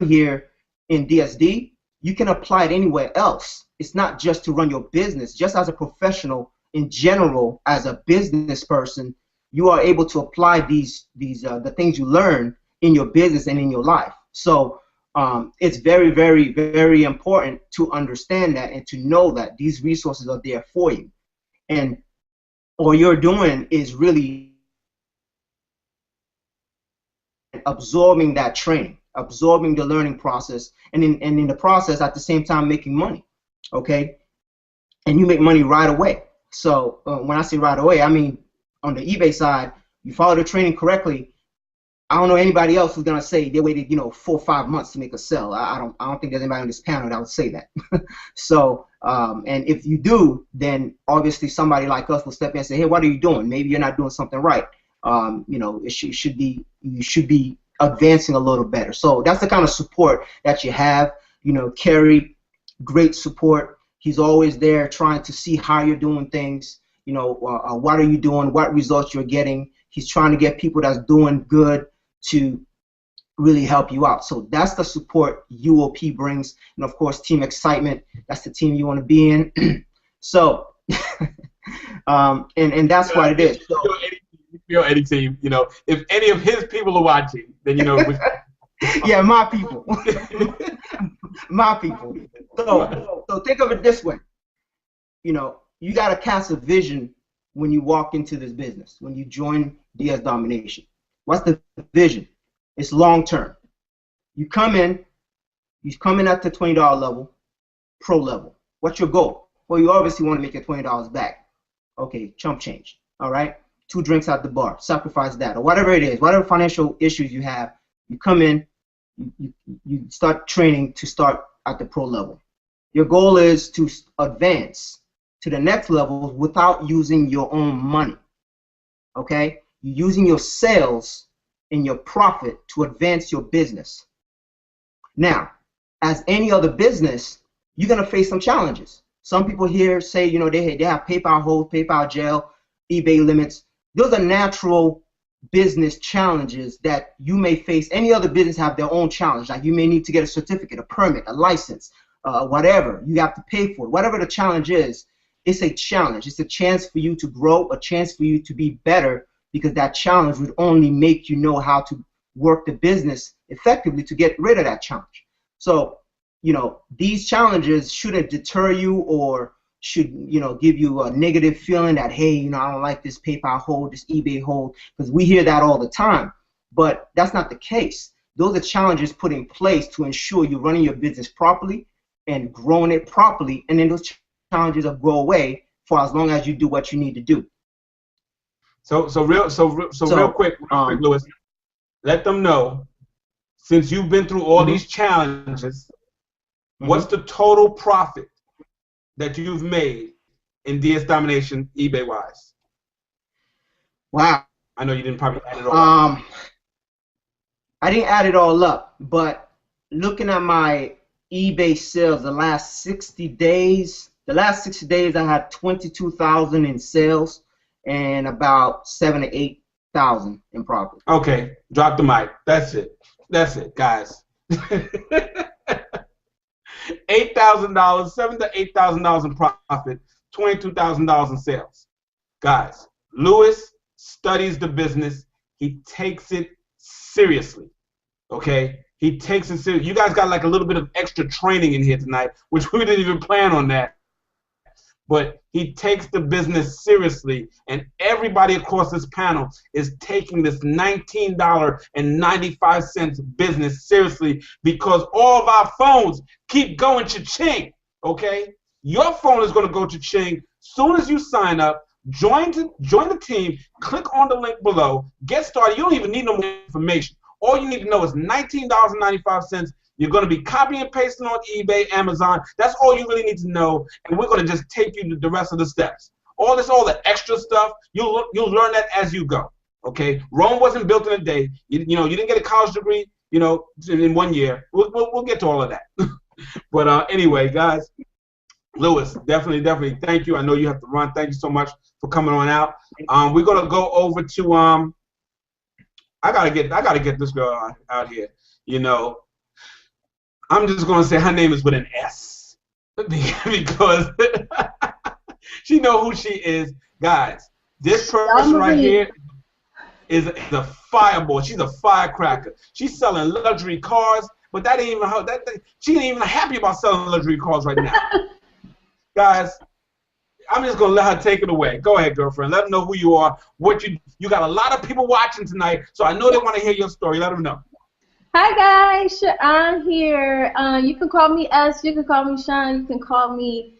here in DSD, you can apply it anywhere else. it's not just to run your business. Just as a professional in general, as a business person, you are able to apply the things you learn in your business and in your life. So it's very, very, very important to understand that and to know that these resources are there for you. And all you're doing is really absorbing that training, absorbing the learning process, and in the process, at the same time, making money. Okay, and you make money right away. So when I say right away, I mean on the eBay side, you follow the training correctly. I don't know anybody else who's gonna say they waited, 4 or 5 months to make a sale. I don't think there's anybody on this panel that would say that. So and if you do, then obviously somebody like us will step in and say, hey, what are you doing? Maybe you're not doing something right. You should be advancing a little better. So that's the kind of support that you have. Kerry, great support. He's always there trying to see how you're doing things. What are you doing? What results you're getting? He's trying to get people that's doing good to really help you out. So that's the support UOP brings. And of course, Team Excitement, that's the team you want to be in. So, and that's what it is. So, any team, if any of his people are watching, then yeah, my people. My people. So think of it this way. You got to cast a vision when you walk into this business, when you join DS Domination. What's the vision? It's long term. You come in at the $20 level, pro level. What's your goal? Well, you obviously want to make your $20 back. Okay, chump change. All right? 2 drinks at the bar. Sacrifice that. Or whatever it is, whatever financial issues you have, you come in, you start training to start at the pro level. Your goal is to advance to the next level without using your own money. Okay? You're using your sales and your profit to advance your business. Now, as any other business, you're going to face some challenges. Some people here say, they have PayPal hold, PayPal jail, eBay limits. Those are natural business challenges that you may face. Any other business have their own challenge. Like you may need to get a certificate, a permit, a license, whatever. You have to pay for it. Whatever the challenge is, it's a challenge. It's a chance for you to grow, a chance for you to be better, because that challenge would only make you know how to work the business effectively to get rid of that challenge. So, these challenges shouldn't deter you or should, give you a negative feeling that, hey, I don't like this PayPal hold, this eBay hold, because we hear that all the time. But that's not the case. Those are challenges put in place to ensure you're running your business properly and growing it properly, and then those challenges will go away for as long as you do what you need to do. So real quick, Louis, let them know, since you've been through all these challenges, what's the total profit that you've made in DS Domination eBay wise? Wow. I know you didn't probably add it all up. I didn't add it all up, but looking at my eBay sales the last 60 days, I had 22,000 in sales and about 7,000 to 8,000 in profit. Okay, drop the mic. That's it, guys. $8,000, $7,000 to $8,000 in profit, $22,000 in sales. Guys, Louis studies the business. He takes it seriously. Okay, he takes it seriously. You guys got like a little bit of extra training in here tonight, which we didn't even plan on that. But he takes the business seriously, and everybody across this panel is taking this $19.95 business seriously, because all of our phones keep going cha-ching, okay? Your phone is going to go cha-ching soon as you sign up, join the team, click on the link below, get started. You don't even need no more information. All you need to know is $19.95. You're going to be copying and pasting on eBay, Amazon. That's all you really need to know, and we're going to just take you to the rest of the steps. All the extra stuff, you'll learn that as you go. Okay, Rome wasn't built in a day. You didn't get a college degree, in 1 year. We'll get to all of that. But anyway, guys, Louis, definitely, thank you. I know you have to run. Thank you so much for coming on out. We're going to go over to I gotta get this girl out here. I'm just gonna say her name is with an S. because she know who she is. Guys, this person right here is a fireball. She's a firecracker. She's selling luxury cars, but that ain't even how she ain't even happy about selling luxury cars right now. Guys, I'm just gonna let her take it away. Go ahead, girlfriend. Let them know who you are. What you got a lot of people watching tonight, so I know they want to hear your story. Let them know. Hi guys, I'm here. You can call me S, you can call me Sean, you can call me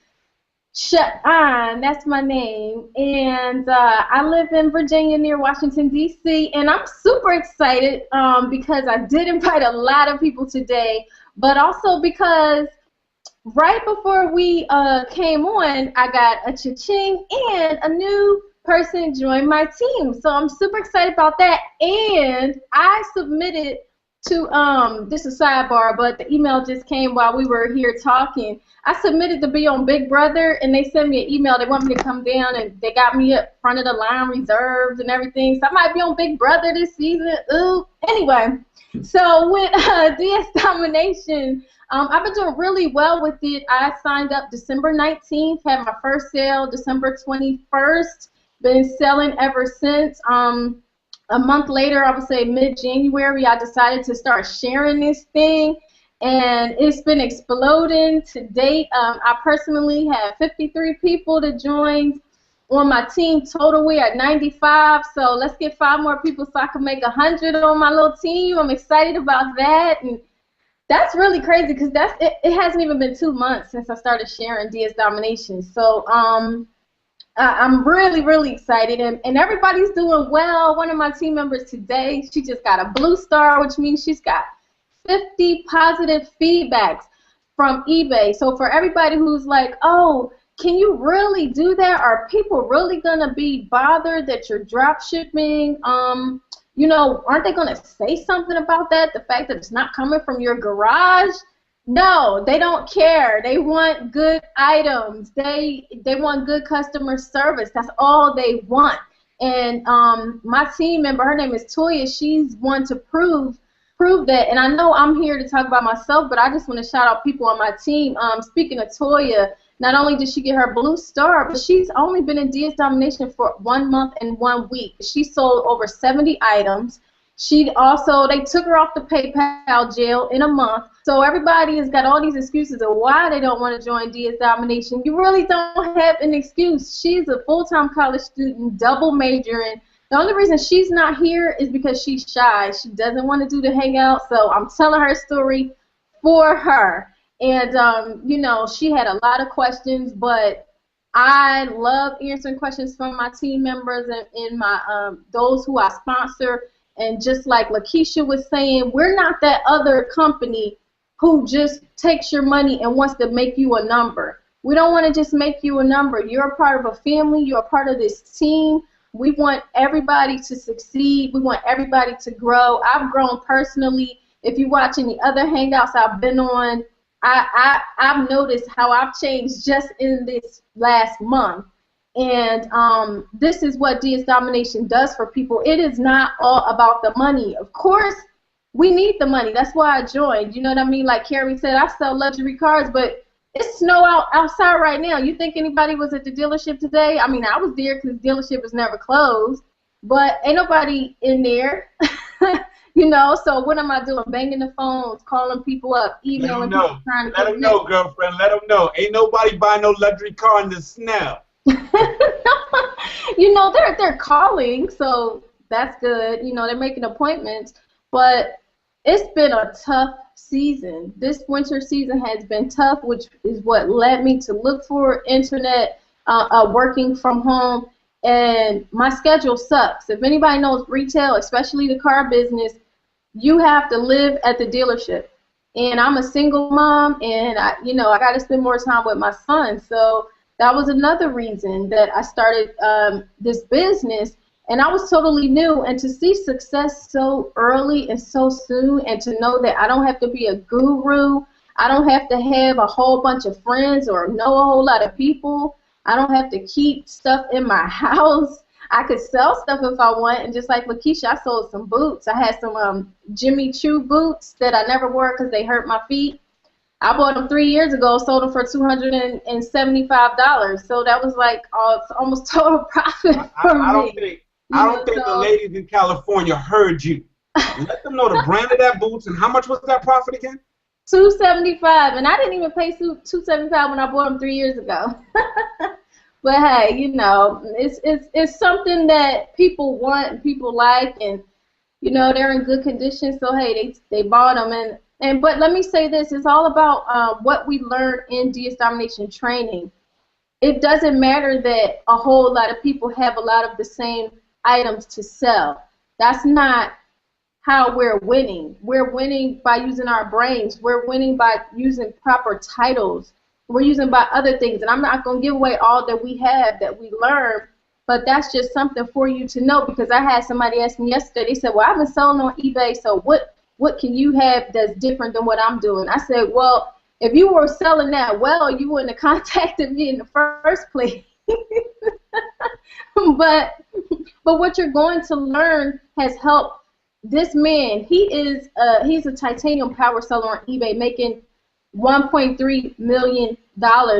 Sha'an, that's my name. And I live in Virginia near Washington, D.C. And I'm super excited because I did invite a lot of people today, but also because right before we came on, I got a cha-ching and a new person joined my team. So I'm super excited about that. And I submitted to, this is a sidebar, but the email just came while we were here talking. I submitted to be on Big Brother, and they sent me an email. They want me to come down, and they got me up front of the line reserved and everything. So I might be on Big Brother this season. Ooh. Anyway, so with DS Domination, I've been doing really well with it. I signed up December 19th, had my first sale December 21st. Been selling ever since. A month later, I would say mid-January, I decided to start sharing this thing, and it's been exploding to date. I personally have 53 people that joined on my team. Total, we're at 95, so let's get 5 more people so I can make 100 on my little team. I'm excited about that, and that's really crazy because it hasn't even been 2 months since I started sharing DS Domination. So I'm really, really excited, and everybody's doing well. One of my team members today, she just got a blue star, which means she's got 50 positive feedbacks from eBay. So for everybody who's like, oh, can you really do that? Are people really going to be bothered that you're drop shipping? You know, aren't they going to say something about that, the fact that it's not coming from your garage? No, they don't care. They want good items. They want good customer service. That's all they want. And my team member, her name is Toya, she's one to prove that. And I know I'm here to talk about myself, but I just want to shout out people on my team. Speaking of Toya, not only did she get her blue star, but she's only been in DS Domination for 1 month and 1 week. She sold over 70 items. They took her off the PayPal jail in a month. So everybody has got all these excuses of why they don't want to join DS Domination. You really don't have an excuse. She's a full-time college student, double majoring. The only reason she's not here is because she's shy. She doesn't want to do the Hangout, so I'm telling her story for her. And, you know, she had a lot of questions, but I love answering questions from my team members and my those who I sponsor. And just like Lakeisha was saying, we're not that other company who just takes your money and wants to make you a number. We don't want to just make you a number. You're a part of a family. You're a part of this team. We want everybody to succeed. We want everybody to grow. I've grown personally. If you watch any other Hangouts I've been on, I've noticed how I've changed just in this last month. And this is what DS Domination does for people. It is not all about the money. Of course, we need the money. That's why I joined. You know what I mean? Like Carrie said, I sell luxury cars, but it's snow outside right now. You think anybody was at the dealership today? I mean, I was there because the dealership was never closed, but ain't nobody in there. You know, so what am I doing? Banging the phones, calling people up, emailing people, trying to let them know, girlfriend. Let them know. Ain't nobody buying no luxury car in the snow. You know, they're calling, so that's good. You know, they're making appointments, but it's been a tough season. This winter season has been tough, which is what led me to look for internet, working from home, and my schedule sucks. If anybody knows retail, especially the car business, you have to live at the dealership. And I'm a single mom, and I got to spend more time with my son. So that was another reason that I started this business. And I was totally new, and to see success so early and so soon, and to know that I don't have to be a guru, I don't have to have a whole bunch of friends or know a whole lot of people, I don't have to keep stuff in my house. I could sell stuff if I want, and just like Lakeisha, I sold some boots. I had some Jimmy Choo boots that I never wore because they hurt my feet. I bought them 3 years ago, sold them for $275. So that was like almost total profit for me. I don't think the ladies in California heard you. Let them know the brand of that boots and how much was that profit again? $275, and I didn't even pay $275 when I bought them 3 years ago. But hey, you know, it's something that people want and people like, and you know they're in good condition. So hey, they bought them, but let me say this: it's all about what we learned in DS Domination training. It doesn't matter that a whole lot of people have a lot of the same items to sell. That's not how we're winning. We're winning by using our brains. We're winning by using proper titles. We're using by other things. And I'm not going to give away all that we have that we learned, but that's just something for you to know, because I had somebody ask me yesterday, they said, well, I've been selling on eBay, so what can you have that's different than what I'm doing? I said, well, if you were selling that well, you wouldn't have contacted me in the first place. But what you're going to learn has helped. This man, he's a titanium power seller on eBay, making $1.3 million.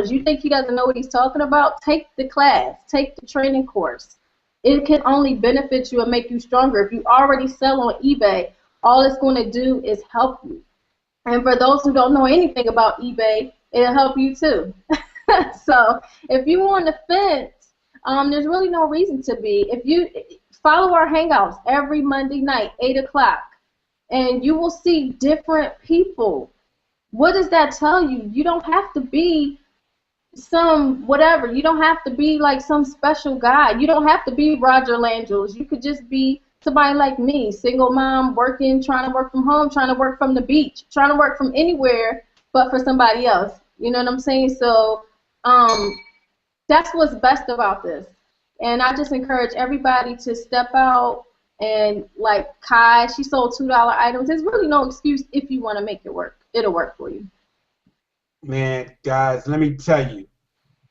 You think he doesn't know what he's talking about? Take the class, take the training course. It can only benefit you and make you stronger. If you already sell on eBay, all it's going to do is help you. And for those who don't know anything about eBay, it'll help you too. So if you're on the fence, there's really no reason to be. If you follow our Hangouts every Monday night, 8 o'clock, and you will see different people. What does that tell you? You don't have to be some whatever. You don't have to be like some special guy. You don't have to be Roger Langille. You could just be somebody like me, single mom, working, trying to work from home, trying to work from the beach, trying to work from anywhere but for somebody else. You know what I'm saying? So that's what's best about this. And I just encourage everybody to step out, and like Kai, she sold $2 items. There's really no excuse if you want to make it work. It'll work for you. Man, guys, let me tell you,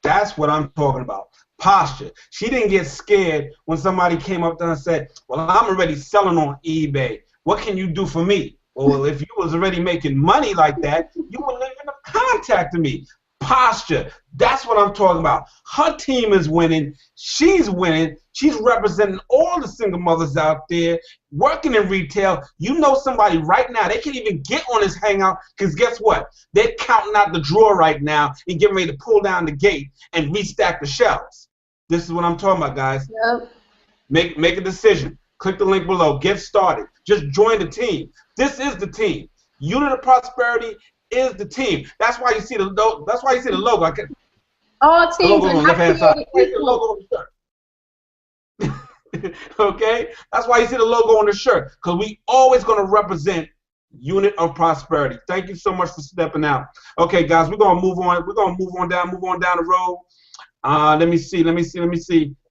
that's what I'm talking about. Posture. She didn't get scared when somebody came up to her and said, well, I'm already selling on eBay. What can you do for me? Well, if you was already making money like that, you wouldn't even have contacted me. Posture. That's what I'm talking about. Her team is winning. She's winning. She's representing all the single mothers out there working in retail. You know somebody right now, they can't even get on this Hangout because guess what? They're counting out the drawer right now and getting ready to pull down the gate and restack the shelves. This is what I'm talking about, guys. Yep. Make a decision. Click the link below. Get started. Just join the team. This is the team. Unit of Prosperity is the team. That's why you see the logo. That's why you see the logo. All teams on the left-hand side. The logo on the shirt. Okay? That's why you see the logo on the shirt, because we always going to represent Unit of Prosperity. Thank you so much for stepping out. Okay, guys, we're going to move on. We're going to move on down the road. Let me see.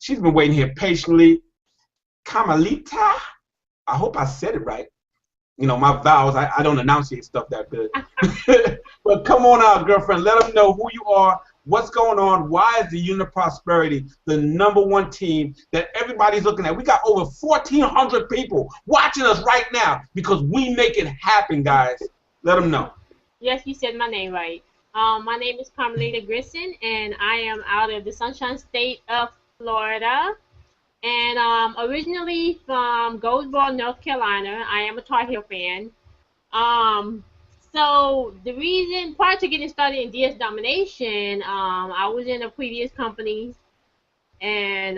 She's been waiting here patiently. Kamalita? I hope I said it right. You know, my vowels, I don't enunciate stuff that good. But come on out, girlfriend. Let them know who you are, what's going on, why is the Unit of Prosperity the #1 team that everybody's looking at. We got over 1,400 people watching us right now because we make it happen, guys. Let them know. Yes, you said my name right. My name is Carmelita Grisson, and I am out of the Sunshine State of Florida. And originally from Goldsboro, North Carolina. I am a Tar Heel fan. So the reason, prior to getting started in DS Domination, I was in a previous company, and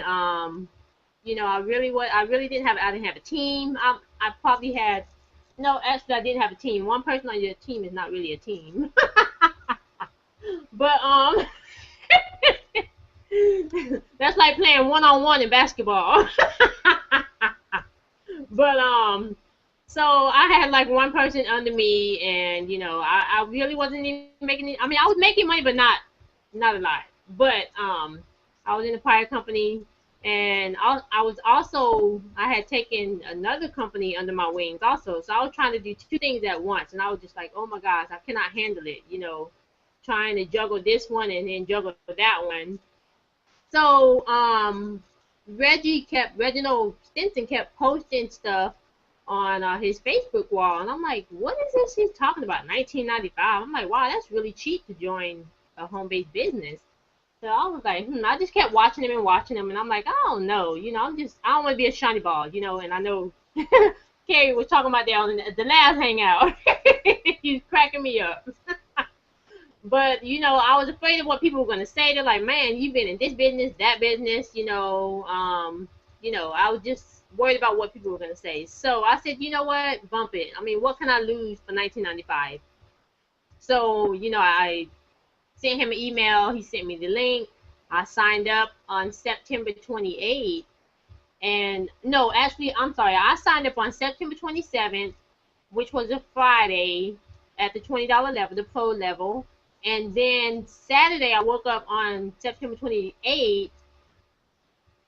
you know, I didn't have a team. I probably had, no, actually I didn't have a team. One person on your team is not really a team. But that's like playing one-on-one in basketball. But so I had like one person under me, and you know, I really wasn't even making it. I mean, I was making money, but not a lot. But I was in a prior company, and I had taken another company under my wings also. So I was trying to do 2 things at once, and I was just like, oh my gosh, I cannot handle it. You know, trying to juggle this one and then juggle that one. So Reginald Stinson kept posting stuff on his Facebook wall, and I'm like, what is this he's talking about? 1995. I'm like, wow, that's really cheap to join a home-based business. So I was like, I just kept watching him, and I'm like, I don't know, I don't want to be a shiny ball, and I know Carrie was talking about that on the last Hangout. He's cracking me up. But, I was afraid of what people were going to say. They're like, man, you've been in this business, that business, I was just worried about what people were going to say. So I said, you know what, bump it. I mean, what can I lose for $19.95? So, I sent him an email. He sent me the link. I signed up on September 28th. And no, actually, I'm sorry. I signed up on September 27th, which was a Friday, at the $20 level, the pro level. And then Saturday, I woke up on September 28th.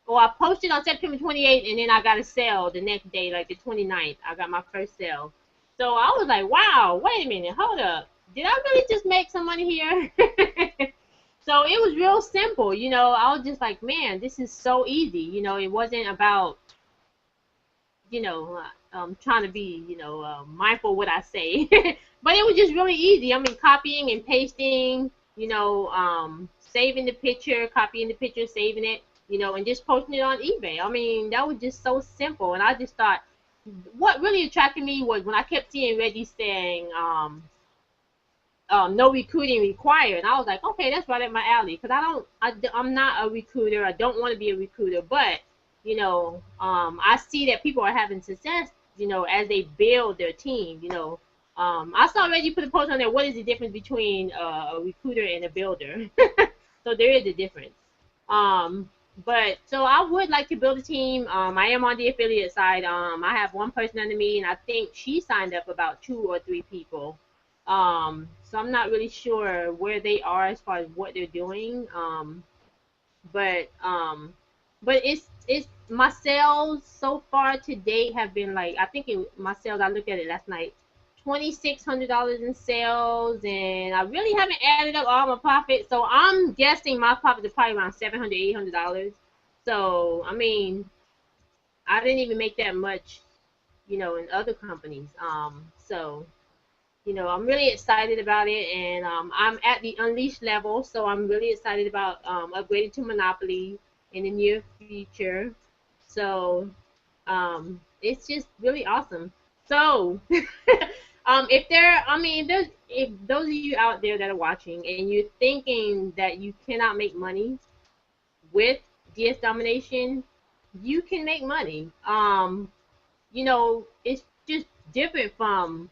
Well, I posted on September 28th, and then I got a sale the next day, like the 29th. I got my first sale. So I was like, wow, wait a minute, hold up. Did I really just make some money here? So it was real simple, I was just like, man, this is so easy. It wasn't about, trying to be, mindful of what I say. But it was just really easy. I mean, copying and pasting, saving the picture, copying the picture, saving it, and just posting it on eBay. I mean, that was just so simple. And I just thought, what really attracted me was when I kept seeing Reggie saying, no recruiting required, and I was like, okay, that's right up my alley, because I'm not a recruiter. I don't want to be a recruiter, but I see that people are having success, as they build their team. I saw Reggie put a post on there. What is the difference between a recruiter and a builder? So there is a difference. But so I would like to build a team. I am on the affiliate side. I have one person under me, and I think she signed up about 2 or 3 people. So I'm not really sure where they are as far as what they're doing. But it's my sales so far to date have been like, I think my sales, I looked at it last night, $2,600 in sales, and I really haven't added up all my profits. So I'm guessing my profit is probably around $700, $800. So I mean, I didn't even make that much, in other companies. So. I'm really excited about it, and I'm at the Unleashed level, so I'm really excited about upgrading to Monopoly in the near future. So it's just really awesome. So if those of you out there that are watching and you're thinking that you cannot make money with DS Domination, you can make money. It's just different from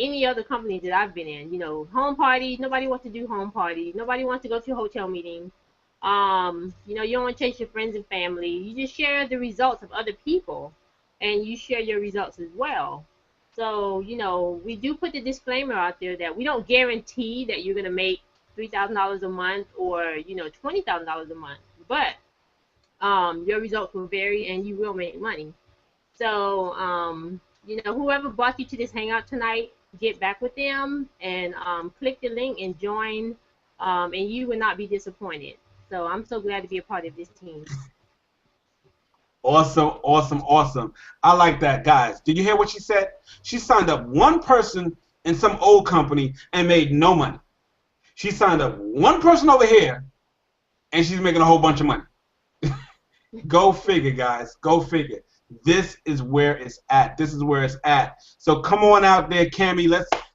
any other company that I've been in. Home parties, nobody wants to do home parties. Nobody wants to go to a hotel meeting. You don't want to chase your friends and family. You just share the results of other people, and you share your results as well. So, we do put the disclaimer out there that we don't guarantee that you're going to make $3,000 a month or, $20,000 a month. But your results will vary, and you will make money. So, whoever brought you to this Hangout tonight, get back with them and click the link and join, and you will not be disappointed. So I'm so glad to be a part of this team. Awesome, awesome, awesome. I like that, guys. Did you hear what she said? She signed up one person in some old company and made no money. She signed up one person over here, and she's making a whole bunch of money. Go figure, guys. Go figure. This is where it's at. This is where it's at. So come on out there, Cammie.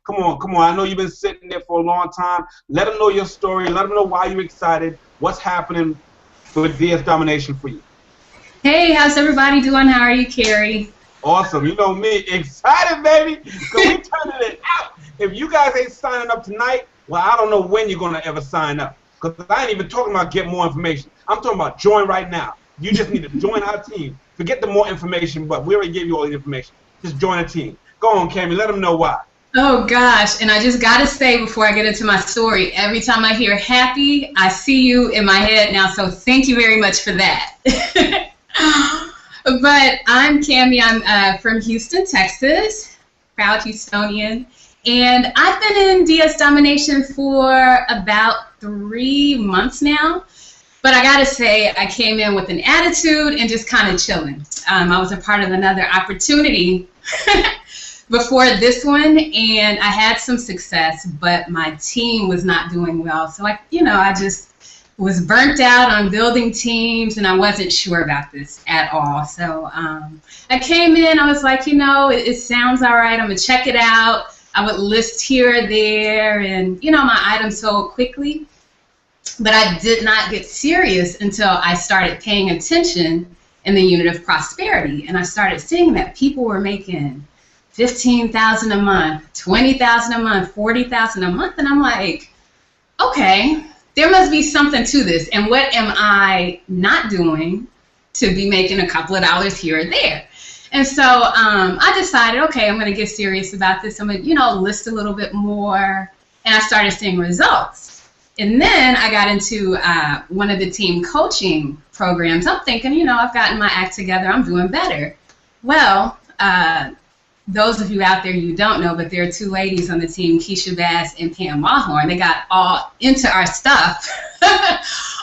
Come on. I know you've been sitting there for a long time. Let them know your story. Let them know why you're excited. What's happening with DS Domination for you? Hey, how's everybody doing? How are you, Carrie? Awesome. You know me. Excited, baby. So we turning it out. If you guys ain't signing up tonight, well, I don't know when you're going to ever sign up. Because I ain't even talking about getting more information. I'm talking about join right now. You just need to join our team. Forget the more information, but we already gave you all the information. Just join a team. Go on, Cammie. Let them know why. Oh, gosh. And I just got to say before I get into my story, every time I hear happy, I see you in my head now. So thank you very much for that. But I'm Cammie. I'm from Houston, Texas. Proud Houstonian. And I've been in DS Domination for about 3 months now. But I gotta say, I came in with an attitude and just kind of chilling. I was a part of another opportunity before this one, and I had some success, but my team was not doing well. So I just was burnt out on building teams, and I wasn't sure about this at all. So I came in, I was like, it sounds all right. I'm gonna check it out. I would list here or there, and my items sold quickly. But I did not get serious until I started paying attention in the unit of prosperity, and I started seeing that people were making $15,000 a month, $20,000 a month, $40,000 a month, and I'm like, okay, there must be something to this, and what am I not doing to be making a couple of dollars here or there? And so I decided, okay, I'm going to get serious about this. I'm going to, list a little bit more, and I started seeing results. And then I got into one of the team coaching programs. I'm thinking, I've gotten my act together. I'm doing better. Well, those of you out there, you don't know, but there are two ladies on the team, Keisha Bass and Pam Mahorn. They got all into our stuff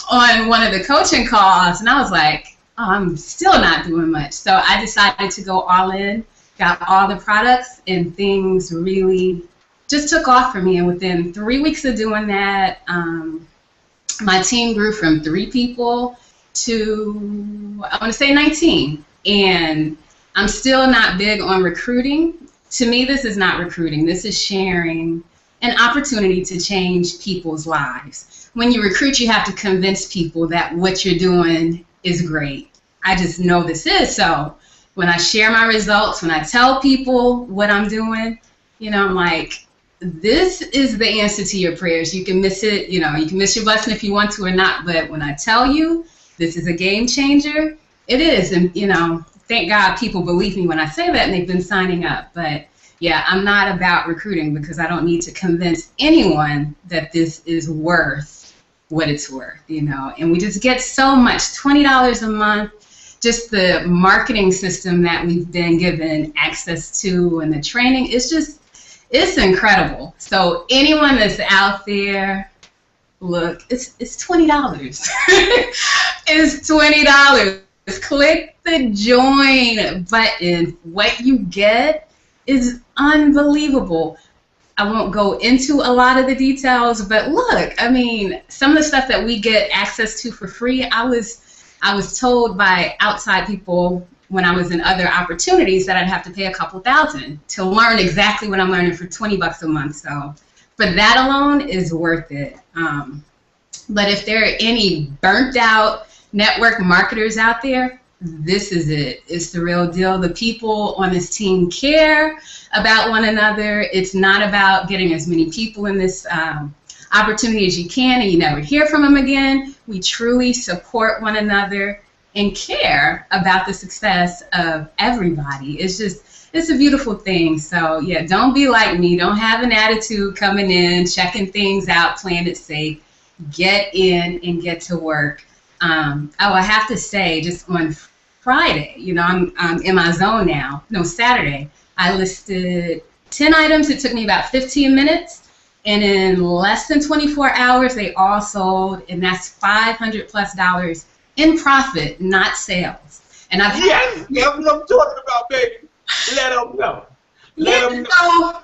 on one of the coaching calls. And I was like, oh, I'm still not doing much. So I decided to go all in, got all the products, and things really just took off for me. And within 3 weeks of doing that, my team grew from 3 people to, I want to say 19. And I'm still not big on recruiting. To me, this is not recruiting. This is sharing an opportunity to change people's lives. When you recruit, you have to convince people that what you're doing is great. I just know this is. So when I share my results, when I tell people what I'm doing, I'm like, this is the answer to your prayers. You can miss it, you can miss your blessing if you want to or not, but when I tell you this is a game changer, it is. And, thank God people believe me when I say that, and they've been signing up. But yeah, I'm not about recruiting because I don't need to convince anyone that this is worth what it's worth, and we just get so much, $20 a month, just the marketing system that we've been given access to and the training, it's incredible. So anyone that's out there, look, it's $20. It's $20. Click the join button. What you get is unbelievable. I won't go into a lot of the details, but look, some of the stuff that we get access to for free, I was told by outside people when I was in other opportunities that I'd have to pay a couple $1,000 to learn exactly what I'm learning for $20 a month. So for that alone is worth it. But if there are any burnt out network marketers out there, this is it. It's the real deal. The people on this team care about one another. It's not about getting as many people in this opportunity as you can and you never hear from them again. We truly support one another and care about the success of everybody. It's a beautiful thing. So yeah, don't be like me. Don't have an attitude coming in, checking things out, playing it safe. Get in and get to work. I have to say, just on Friday, I'm in my zone now. No, Saturday, I listed 10 items. It took me about 15 minutes. And in less than 24 hours, they all sold. And that's $500+ in profit, not sales. And I've yes, that's what I'm talking about, baby. Let them know. Let them know.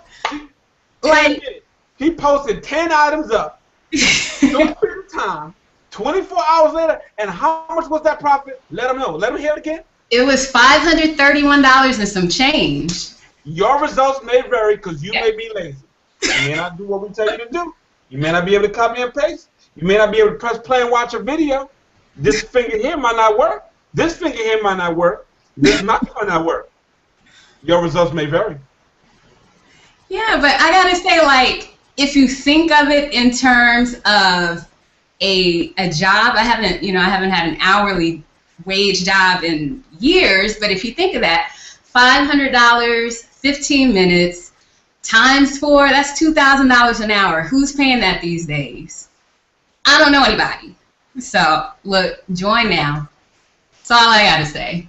Like, he posted 10 items up. Short period of time. 24 hours later, and how much was that profit? Let them know. Let them hear it again. It was $531 and some change. Your results may vary because you may be lazy. You may not do what we tell you to do. You may not be able to copy and paste. You may not be able to press play and watch a video. This finger here might not work. This finger here might not work. This might not work. Your results may vary. Yeah, but I gotta say, like, if you think of it in terms of a job, I haven't had an hourly wage job in years, but if you think of that, $500, 15 minutes, times 4, that's $2,000 an hour. Who's paying that these days? I don't know anybody. So, look, join now. That's all I got to say.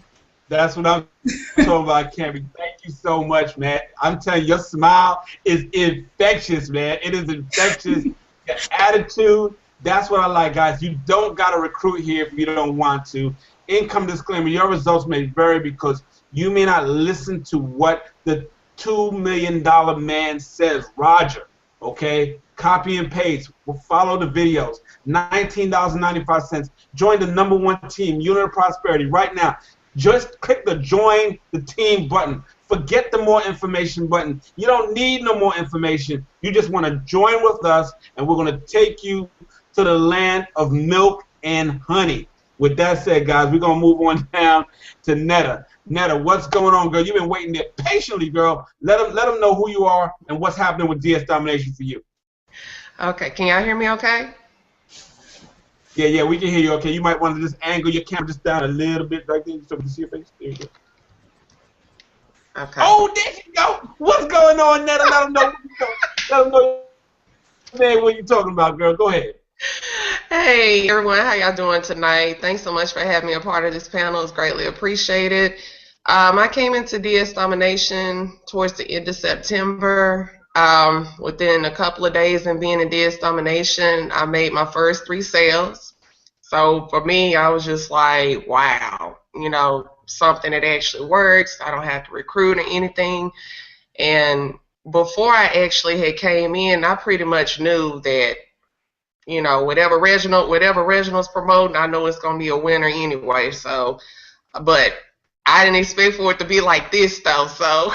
That's what I'm talking about, Cammy. Thank you so much, man. I'm telling you, your smile is infectious, man. It is infectious. Your attitude, That's what I like, guys. You don't got to recruit here if you don't want to. Income disclaimer, your results may vary because you may not listen to what the $2 million man says, Roger, okay? Copy and paste. We'll follow the videos. $19.95. Join the #1 team, Unit of Prosperity, right now. Just click the Join the Team button. Forget the more information button. You don't need no more information. You just want to join with us, and we're going to take you to the land of milk and honey. With that said, guys, we're going to move on down to Netta. Netta, what's going on, girl? You've been waiting there patiently, girl. Let them know who you are and what's happening with DS Domination for you. Okay, can y'all hear me okay? Yeah, we can hear you okay. You might want to just angle your camera just down a little bit right there so we can see your face. There you go. Okay. Oh, there you go. What's going on, Netta? Let them know. Let them know what you're talking about, girl. Go ahead. Hey, everyone. How y'all doing tonight? Thanks so much for having me a part of this panel. It's greatly appreciated. I came into DS Domination towards the end of September. Within a couple of days of being in DS Domination, I made my first 3 sales. So for me, I was just like, wow, you know, something that actually works. I don't have to recruit or anything. And before I actually had came in, I pretty much knew that, you know, whatever Reginald's promoting, I know it's gonna be a winner anyway. So, but I didn't expect for it to be like this though. So,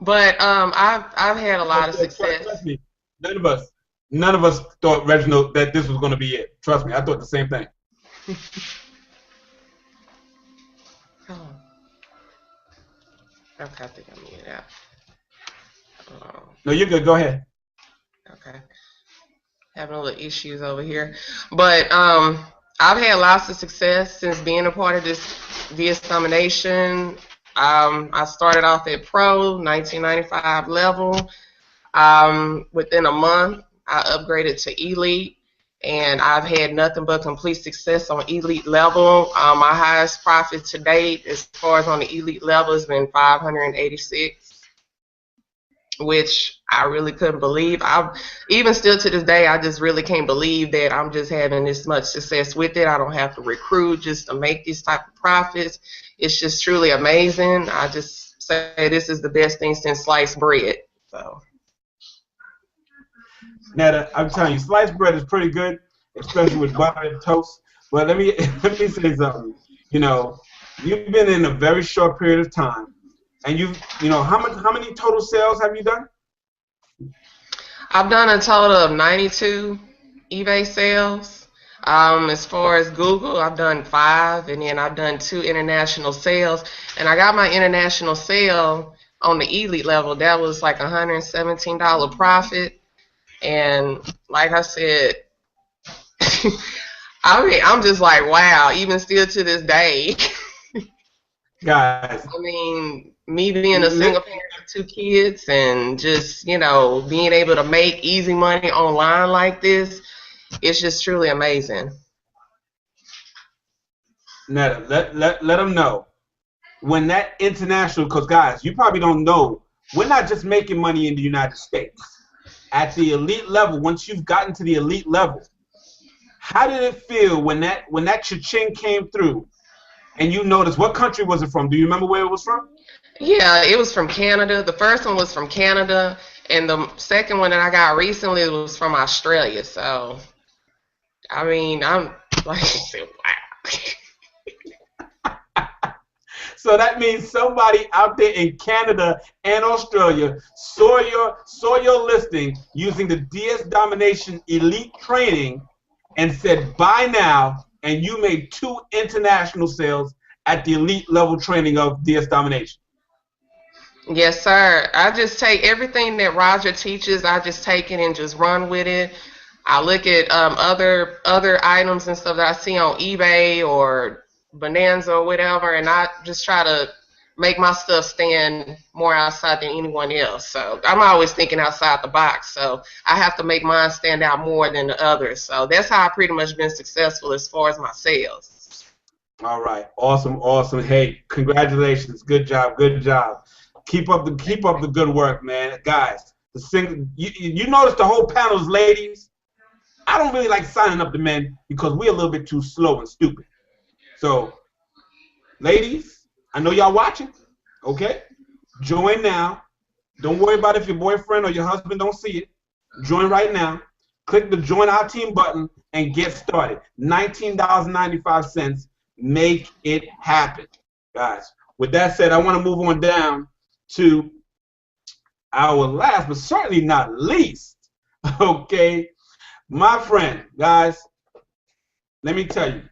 but I've had a lot of success. Trust me, none of us thought, Reginald, that this was gonna be it. Trust me, I thought the same thing. Oh. Okay, I think I muted out. Oh. No, you're good. Go ahead. Okay. Having a little issues over here. But I've had lots of success since being a part of this DS Domination. I started off at Pro, 1995 level. Within a month, I upgraded to Elite, and I've had nothing but complete success on Elite level. My highest profit to date, as far as on the Elite level, has been 586, which I really couldn't believe. Even still to this day, I just really can't believe that I'm just having this much success with it. I don't have to recruit just to make these type of profits. It's just truly amazing. I just say this is the best thing since sliced bread. So. Netta, I'm telling you, sliced bread is pretty good, especially with butter and toast. But let me say something. You know, you've been in a very short period of time, and you know, how many total sales have you done? I've done a total of 92 eBay sales. As far as Google, I've done 5, and then I've done 2 international sales. And I got my international sale on the Elite level. That was like $117 profit. And like I said, I mean, I'm just like, wow, even still to this day. Guys. I mean, me being a single parent of 2 kids and just, you know, being able to make easy money online like this, it's just truly amazing. Netta, let them know. When that international, because guys, you probably don't know, we're not just making money in the United States. At the elite level, once you've gotten to the elite level, how did it feel when that cha-ching came through and you noticed, what country was it from? Do you remember where it was from? Yeah, it was from Canada. The first one was from Canada, and the second one that I got recently was from Australia. So, I mean, I'm like, wow. So that means somebody out there in Canada and Australia saw your listing using the DS Domination Elite Training and said, buy now, and you made 2 international sales at the elite level training of DS Domination. Yes, sir. I just take everything that Roger teaches, I just take it and just run with it. I look at other items and stuff that I see on eBay or Bonanza or whatever, and I just try to make my stuff stand more outside than anyone else. So I'm always thinking outside the box. So I have to make mine stand out more than the others. So that's how I've pretty much been successful as far as my sales. All right, awesome, awesome. Hey, congratulations, good job, good job. Keep up the good work, man. Guys, the single. You notice the whole panel's ladies. I don't really like signing up the men because we're a little bit too slow and stupid. So, ladies, I know y'all watching. Okay, join now. Don't worry about if your boyfriend or your husband don't see it. Join right now. Click the Join Our Team button and get started. $19.95. Make it happen, guys. With that said, I want to move on down to our last, but certainly not least, okay, my friend, guys, let me tell you,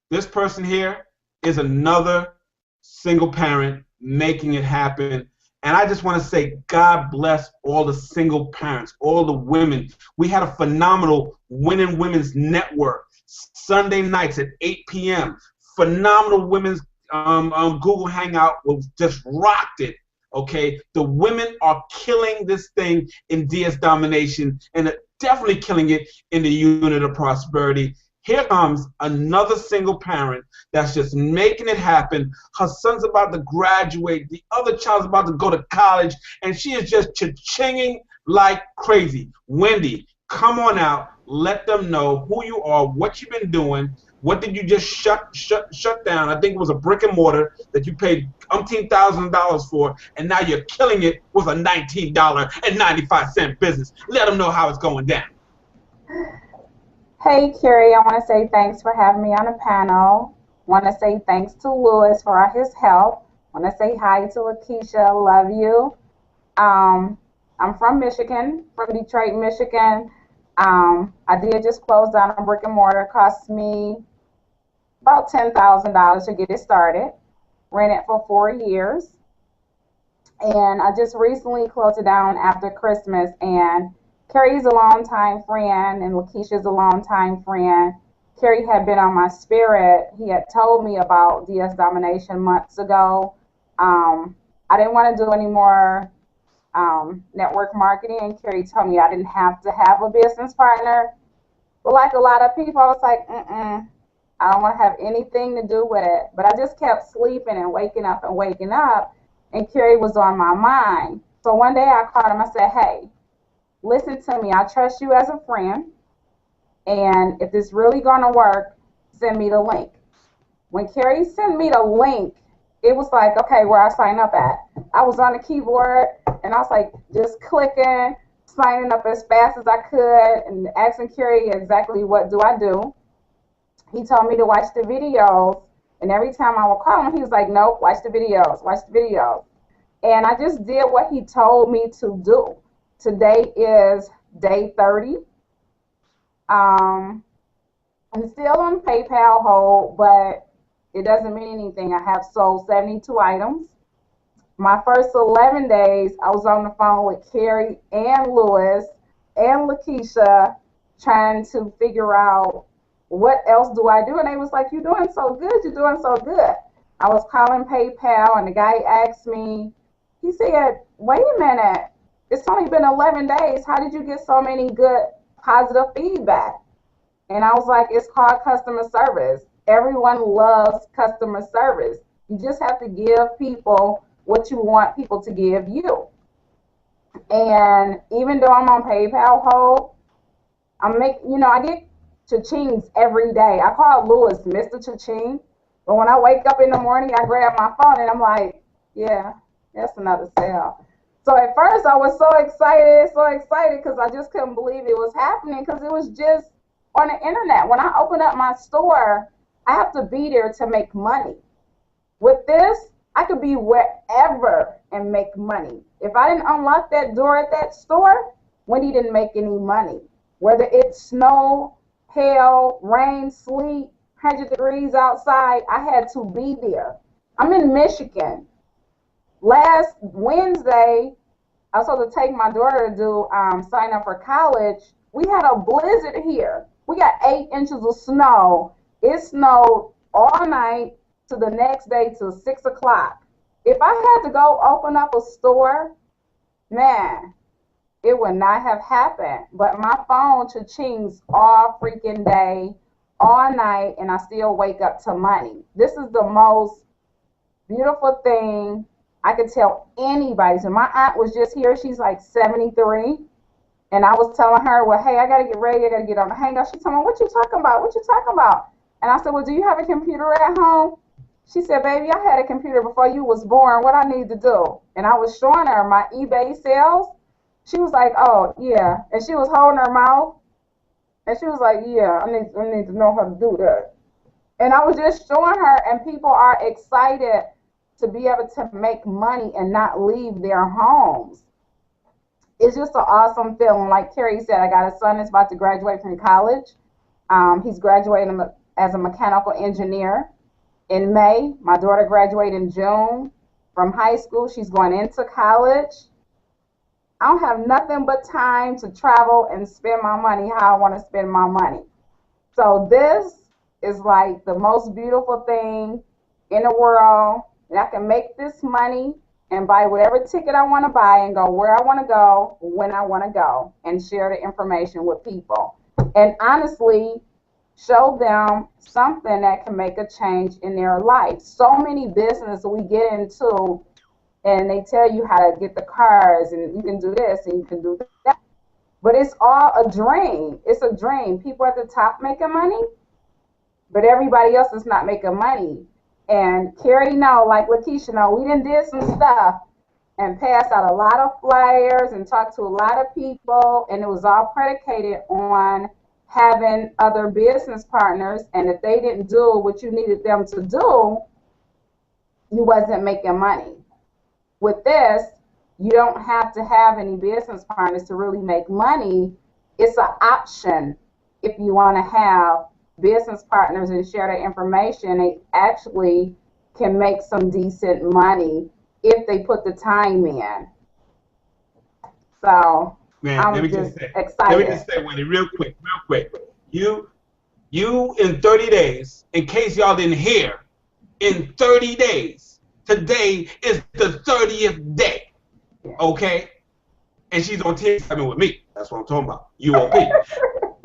this person here is another single parent making it happen. And I just want to say God bless all the single parents, all the women. We had a phenomenal Winning Women's Network, Sunday nights at 8 p.m. Phenomenal women's Google Hangout was just rocked it. Okay, the women are killing this thing in DS Domination and definitely killing it in the Unit of Prosperity. Here comes another single parent that's just making it happen. Her son's about to graduate. The other child's about to go to college, and she is just cha-chinging like crazy. Wendy, come on out. Let them know who you are, what you've been doing. What did you just shut down? I think it was a brick and mortar that you paid $1,000 for, and now you're killing it with a $19.95 business. Let them know how it's going down. Hey, Carrie, I want to say thanks for having me on the panel. Want to say thanks to Louis for all his help. Want to say hi to Lakeisha. Love you. I'm from Michigan, from Detroit, Michigan. I did just close down a brick and mortar. It cost me about $10,000 to get it started. Ran it for 4 years. And I just recently closed it down after Christmas. And Carrie's a longtime friend, and Lakeisha's a longtime friend. Carrie had been on my spirit. He had told me about DS Domination months ago. I didn't want to do any more network marketing, and Carrie told me I didn't have to have a business partner. But like a lot of people, I was like, I don't want to have anything to do with it. But I just kept sleeping and waking up, and Carrie was on my mind. So one day I called him. I said, hey, listen to me. I trust you as a friend, and if this really going to work, send me the link. When Carrie sent me the link, it was like, okay, where I sign up at? I was on the keyboard, and I was like just clicking, signing up as fast as I could, and asking Carrie exactly what do I do. He told me to watch the videos, and every time I would call him, he was like, nope, watch the videos, watch the videos. And I just did what he told me to do. Today is day 30. I'm still on PayPal hold, but it doesn't mean anything. I have sold 72 items. My first 11 days, I was on the phone with Carrie and Louis and Lakeisha trying to figure out what else do I do. And they was like, you're doing so good. You're doing so good. I was calling PayPal, and the guy asked me, he said, wait a minute. It's only been 11 days. How did you get so many good positive feedback? And I was like, it's called customer service. Everyone loves customer service. You just have to give people what you want people to give you. And even though I'm on PayPal hold, I get cha-chings every day. I call Louis Mr. Cha-ching. But when I wake up in the morning, I grab my phone and I'm like, yeah, that's another sale. So at first I was so excited because I just couldn't believe it was happening because it was just on the internet. When I open up my store, I have to be there to make money. With this, I could be wherever and make money. If I didn't unlock that door at that store, Wendy didn't make any money. Whether it's snow, hail, rain, sleet, 100 degrees outside, I had to be there. I'm in Michigan. Last Wednesday, I was supposed to take my daughter to do sign up for college. We had a blizzard here. We got 8 inches of snow. It snowed all night to the next day till 6 o'clock. If I had to go open up a store, man, it would not have happened. But my phone cha-chings all freaking day, all night, and I still wake up to money. This is the most beautiful thing I could tell anybody. So my aunt was just here. She's like 73. And I was telling her, well, hey, I got to get ready. I got to get on the Hangout. She told me, what you talking about? What you talking about? And I said, well, do you have a computer at home? She said, baby, I had a computer before you was born. What I need to do? And I was showing her my eBay sales. She was like, oh, yeah. And she was holding her mouth. And she was like, yeah, I need to know how to do that. And I was just showing her, and people are excited to be able to make money and not leave their homes. It's just an awesome feeling. Like Carrie said, I got a son that's about to graduate from college. He's graduating as a mechanical engineer in May. My daughter graduated in June from high school. She's going into college. I don't have nothing but time to travel and spend my money how I want to spend my money. So this is like the most beautiful thing in the world. And I can make this money and buy whatever ticket I want to buy and go where I want to go, when I want to go, and share the information with people. And honestly, show them something that can make a change in their life. So many businesses we get into, and they tell you how to get the cars, and you can do this, and you can do that. But it's all a dream. It's a dream. People at the top making money, but everybody else is not making money. And Carrie know, like Lakeisha know, we done did some stuff and passed out a lot of flyers and talked to a lot of people, and it was all predicated on having other business partners, and if they didn't do what you needed them to do, you wasn't making money. With this, you don't have to have any business partners to really make money. It's an option if you want to have business partners and share their information. They actually can make some decent money if they put the time in. So man, I'm let me just say, excited. Let me just say, Wendy, real quick. You in 30 days, in case y'all didn't hear, in 30 days, today is the 30th day, okay? And she's on team with me. That's what I'm talking about, UOP.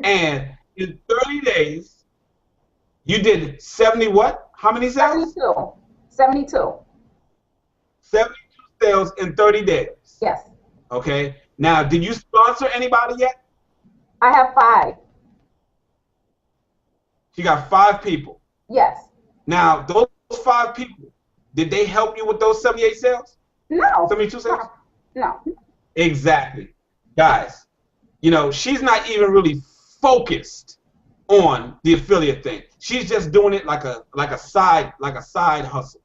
And in 30 days, you did 70 what? How many sales? 72. 72 sales in 30 days. Yes. Okay. Now, did you sponsor anybody yet? I have 5. You got 5 people. Yes. Now, those 5 people, did they help you with those 78 sales? No. 72 sales? No. Exactly. Guys, you know, she's not even really focused on the affiliate thing. She's just doing it like a side hustle.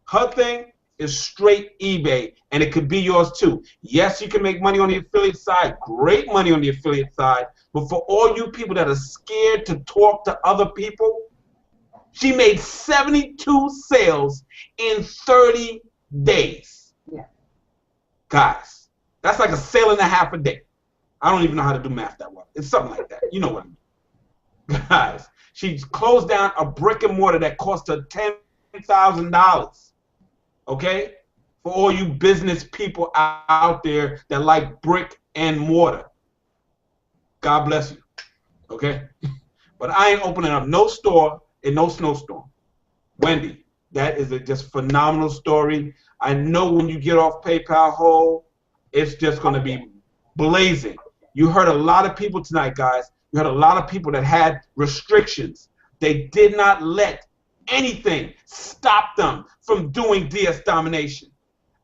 Her thing is straight eBay, and it could be yours too. Yes, you can make money on the affiliate side, great money on the affiliate side, but for all you people that are scared to talk to other people, she made 72 sales in 30 days. Yeah. Guys, that's like a sale and a half a day. I don't even know how to do math that well. It's something like that. You know what I mean. Guys, she closed down a brick and mortar that cost her $10,000. Okay? For all you business people out there that like brick and mortar. God bless you. Okay? But I ain't opening up no store in no snowstorm. Wendy, that is a just phenomenal story. I know when you get off PayPal Hold, it's just going to be blazing. You heard a lot of people tonight, guys. You heard a lot of people that had restrictions. They did not let anything stop them from doing DS Domination.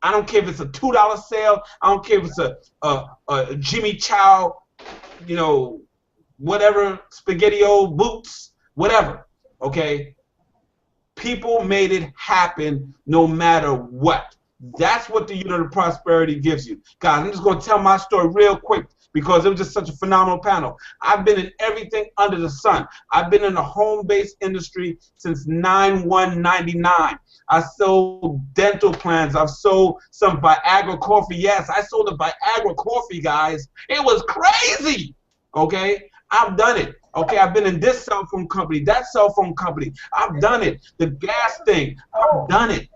I don't care if it's a $2 sale. I don't care if it's a Jimmy Chow, you know, whatever, SpaghettiO boots, whatever, okay? People made it happen no matter what. That's what the unit of prosperity gives you. Guys, I'm just going to tell my story real quick because it was just such a phenomenal panel. I've been in everything under the sun. I've been in the home-based industry since 9/1/99. I sold dental plans. I've sold some Viagra coffee. Yes, I sold a Viagra coffee, guys. It was crazy, okay? I've done it. Okay, I've been in this cell phone company, that cell phone company. I've done it. The gas thing, I've done it.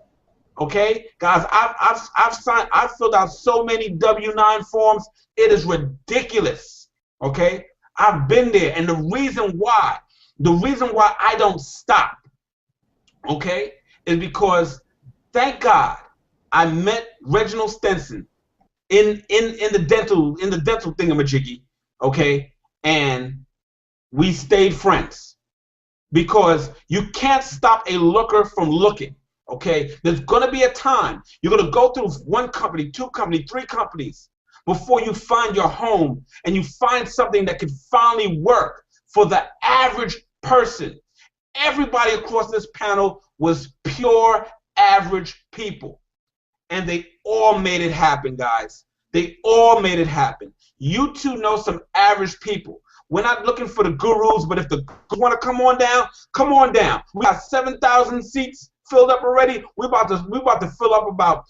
Okay, guys, I've filled out so many W-9 forms. It is ridiculous. Okay, I've been there, and the reason why I don't stop, okay, is because thank God I met Reginald Stenson in the dental thingamajiggy, okay, and we stayed friends because you can't stop a looker from looking. Okay, there's gonna be a time you're gonna go through one company, two companies, three companies before you find your home and you find something that can finally work for the average person. Everybody across this panel was pure average people, and they all made it happen, guys. They all made it happen. You two know some average people. We're not looking for the gurus, but if the gurus want to come on down, come on down. We got 7,000 seats filled up already. We're about to fill up about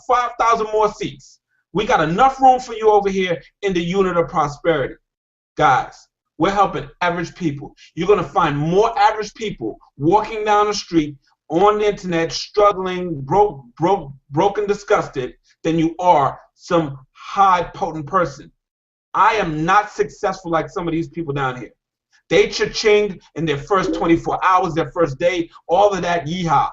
5,000 more seats. We got enough room for you over here in the unit of prosperity. Guys, we're helping average people. You're going to find more average people walking down the street on the internet, struggling, broken, disgusted, than you are some high potent person. I am not successful like some of these people down here. They cha-chinged in their first 24 hours, their first day, all of that yeehaw.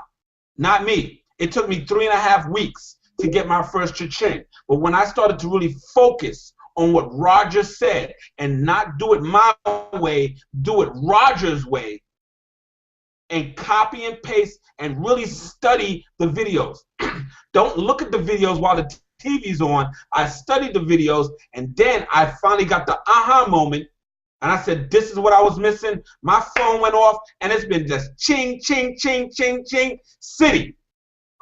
Not me. It took me 3.5 weeks to get my first cha-ching. But when I started to really focus on what Roger said and not do it my way, do it Roger's way, and copy and paste and really study the videos. Don't look at the videos while the TV's on. I studied the videos, and then I finally got the aha moment, and I said, this is what I was missing. My phone went off, and it's been just ching, ching, ching, ching, ching, city,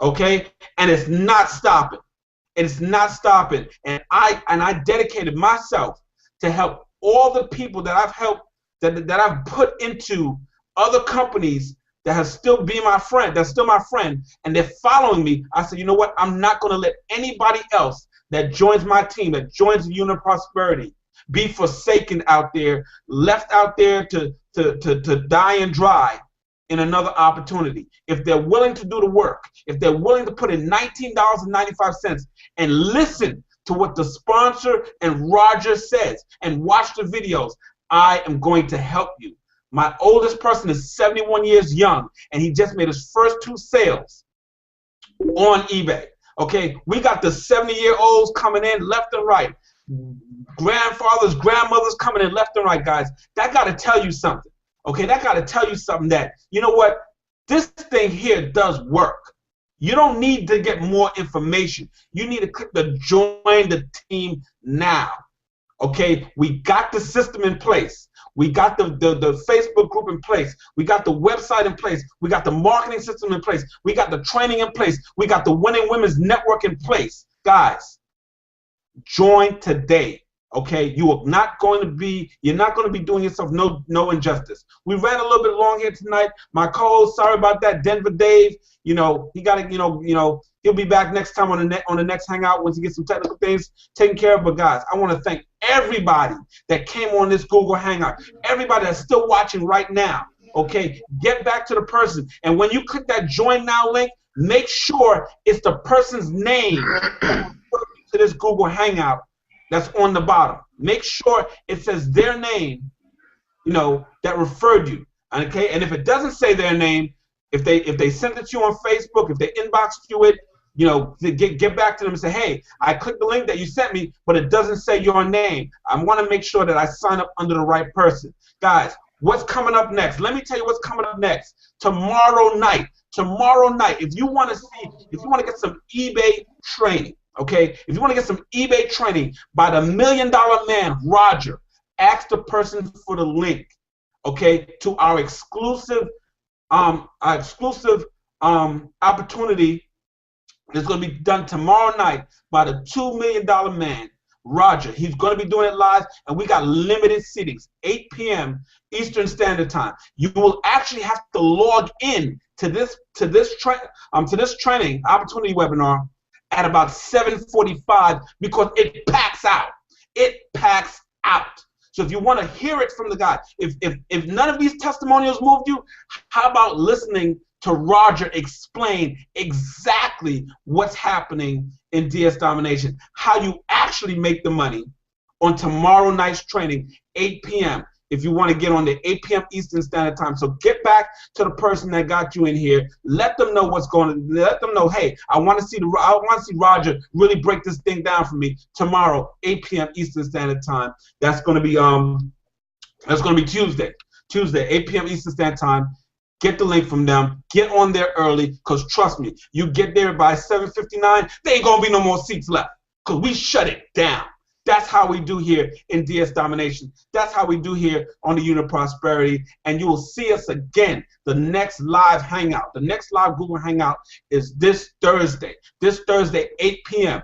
okay? And it's not stopping. It's not stopping. And I dedicated myself to help all the people that I've helped, that I've put into other companies that has still been my friend, that's still my friend, and they're following me. I said, you know what? I'm not going to let anybody else that joins my team, that joins the Unit of Prosperity, be forsaken out there, left out there to die and dry in another opportunity. If they're willing to do the work, if they're willing to put in $19.95 and listen to what the sponsor and Roger says and watch the videos, I am going to help you. My oldest person is 71 years young, and he just made his first 2 sales on eBay. Okay, we got the 70-year-olds coming in left and right. Grandfathers, grandmothers coming in left and right, guys. That got to tell you something. Okay, that got to tell you something that, you know what, this thing here does work. You don't need to get more information. You need to click the join the team now. Okay, we got the system in place. We got the Facebook group in place. We got the website in place. We got the marketing system in place. We got the training in place. We got the Winning Women's Network in place. Guys, join today. Okay, you're not going to be doing yourself no injustice. We ran a little bit long here tonight. My co-host, sorry about that, Denver Dave. You know, he got to, he'll be back next time on the next Hangout once he gets some technical things taken care of. But guys, I want to thank everybody that came on this Google Hangout. Everybody that's still watching right now. Okay, get back to the person, and when you click that Join Now link, make sure it's the person's name to this Google Hangout that's on the bottom. Make sure it says their name, that referred you. Okay, and if it doesn't say their name, if they sent it to you on Facebook, if they inboxed you it, get back to them and say, hey, I clicked the link that you sent me, but it doesn't say your name. I want to make sure that I sign up under the right person. Guys, what's coming up next? Let me tell you what's coming up next. Tomorrow night, if you want to get some eBay training, okay? If you want to get some eBay training by the $1 Million Man, Roger, ask the person for the link, okay, to our exclusive opportunity that's going to be done tomorrow night by the $2 Million Man, Roger. He's going to be doing it live, and we got limited seatings, 8 p.m. Eastern Standard Time. You will actually have to log in to this training opportunity webinar at about 7:45 because it packs out. It packs out. So if you want to hear it from the guy, if none of these testimonials moved you, how about listening to Roger explain exactly what's happening in DS Domination, how you actually make the money on tomorrow night's training, 8 p.m. if you want to get on the 8 p.m. Eastern Standard Time. So get back to the person that got you in here. Let them know what's going on. Let them know, hey, I want to see Roger really break this thing down for me tomorrow, 8 p.m. Eastern Standard Time. That's going to be Tuesday. Tuesday, 8 p.m. Eastern Standard Time. Get the link from them. Get on there early, because trust me, you get there by 7:59, there ain't going to be no more seats left, because we shut it down. That's how we do here in DS Domination. That's how we do here on the Unit Prosperity. And you will see us again, the next live Hangout. The next live Google Hangout is this Thursday. This Thursday, 8 p.m.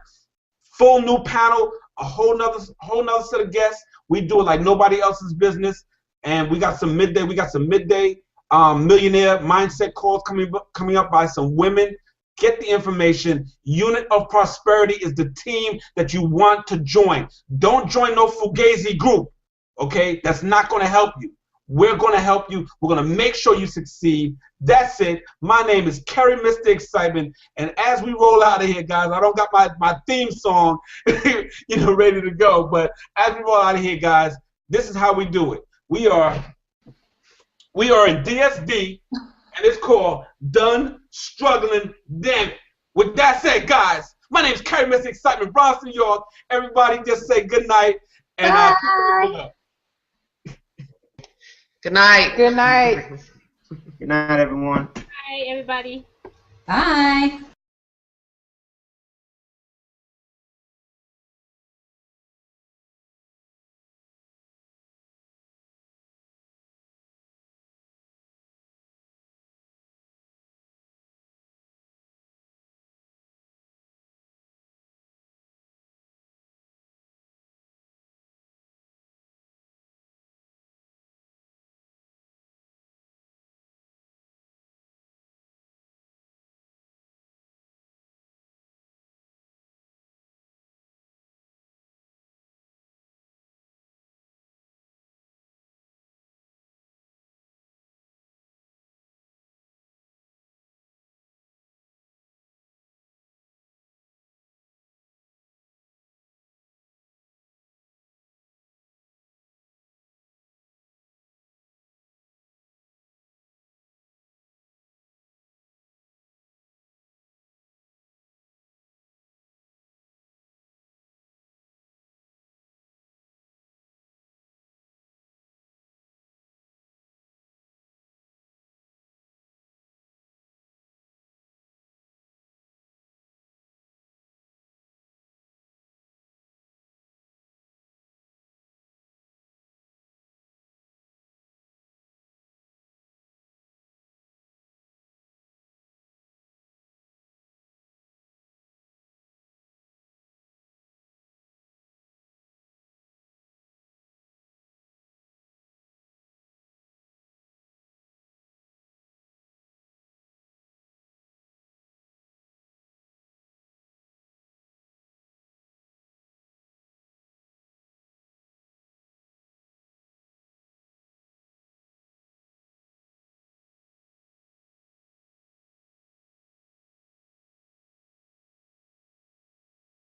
Full new panel, a whole nother set of guests. We do it like nobody else's business. And we got some midday millionaire mindset calls coming up by some women. Get the information. Unit of Prosperity is the team that you want to join. Don't join no Fugazi group, okay? That's not going to help you. We're going to help you. We're going to make sure you succeed. That's it. My name is Kerry Mr. Excitement, and as we roll out of here, guys, I don't got my theme song, ready to go, but as we roll out of here, guys, this is how we do it. We are in DSD, and it's called Done Struggling Damn It. With that said, guys, my name is Kerry Mr. Excitement, Bronx, New York. Everybody just say good night. And bye. Good night. Good night. Good night, everyone. Bye, everybody. Bye.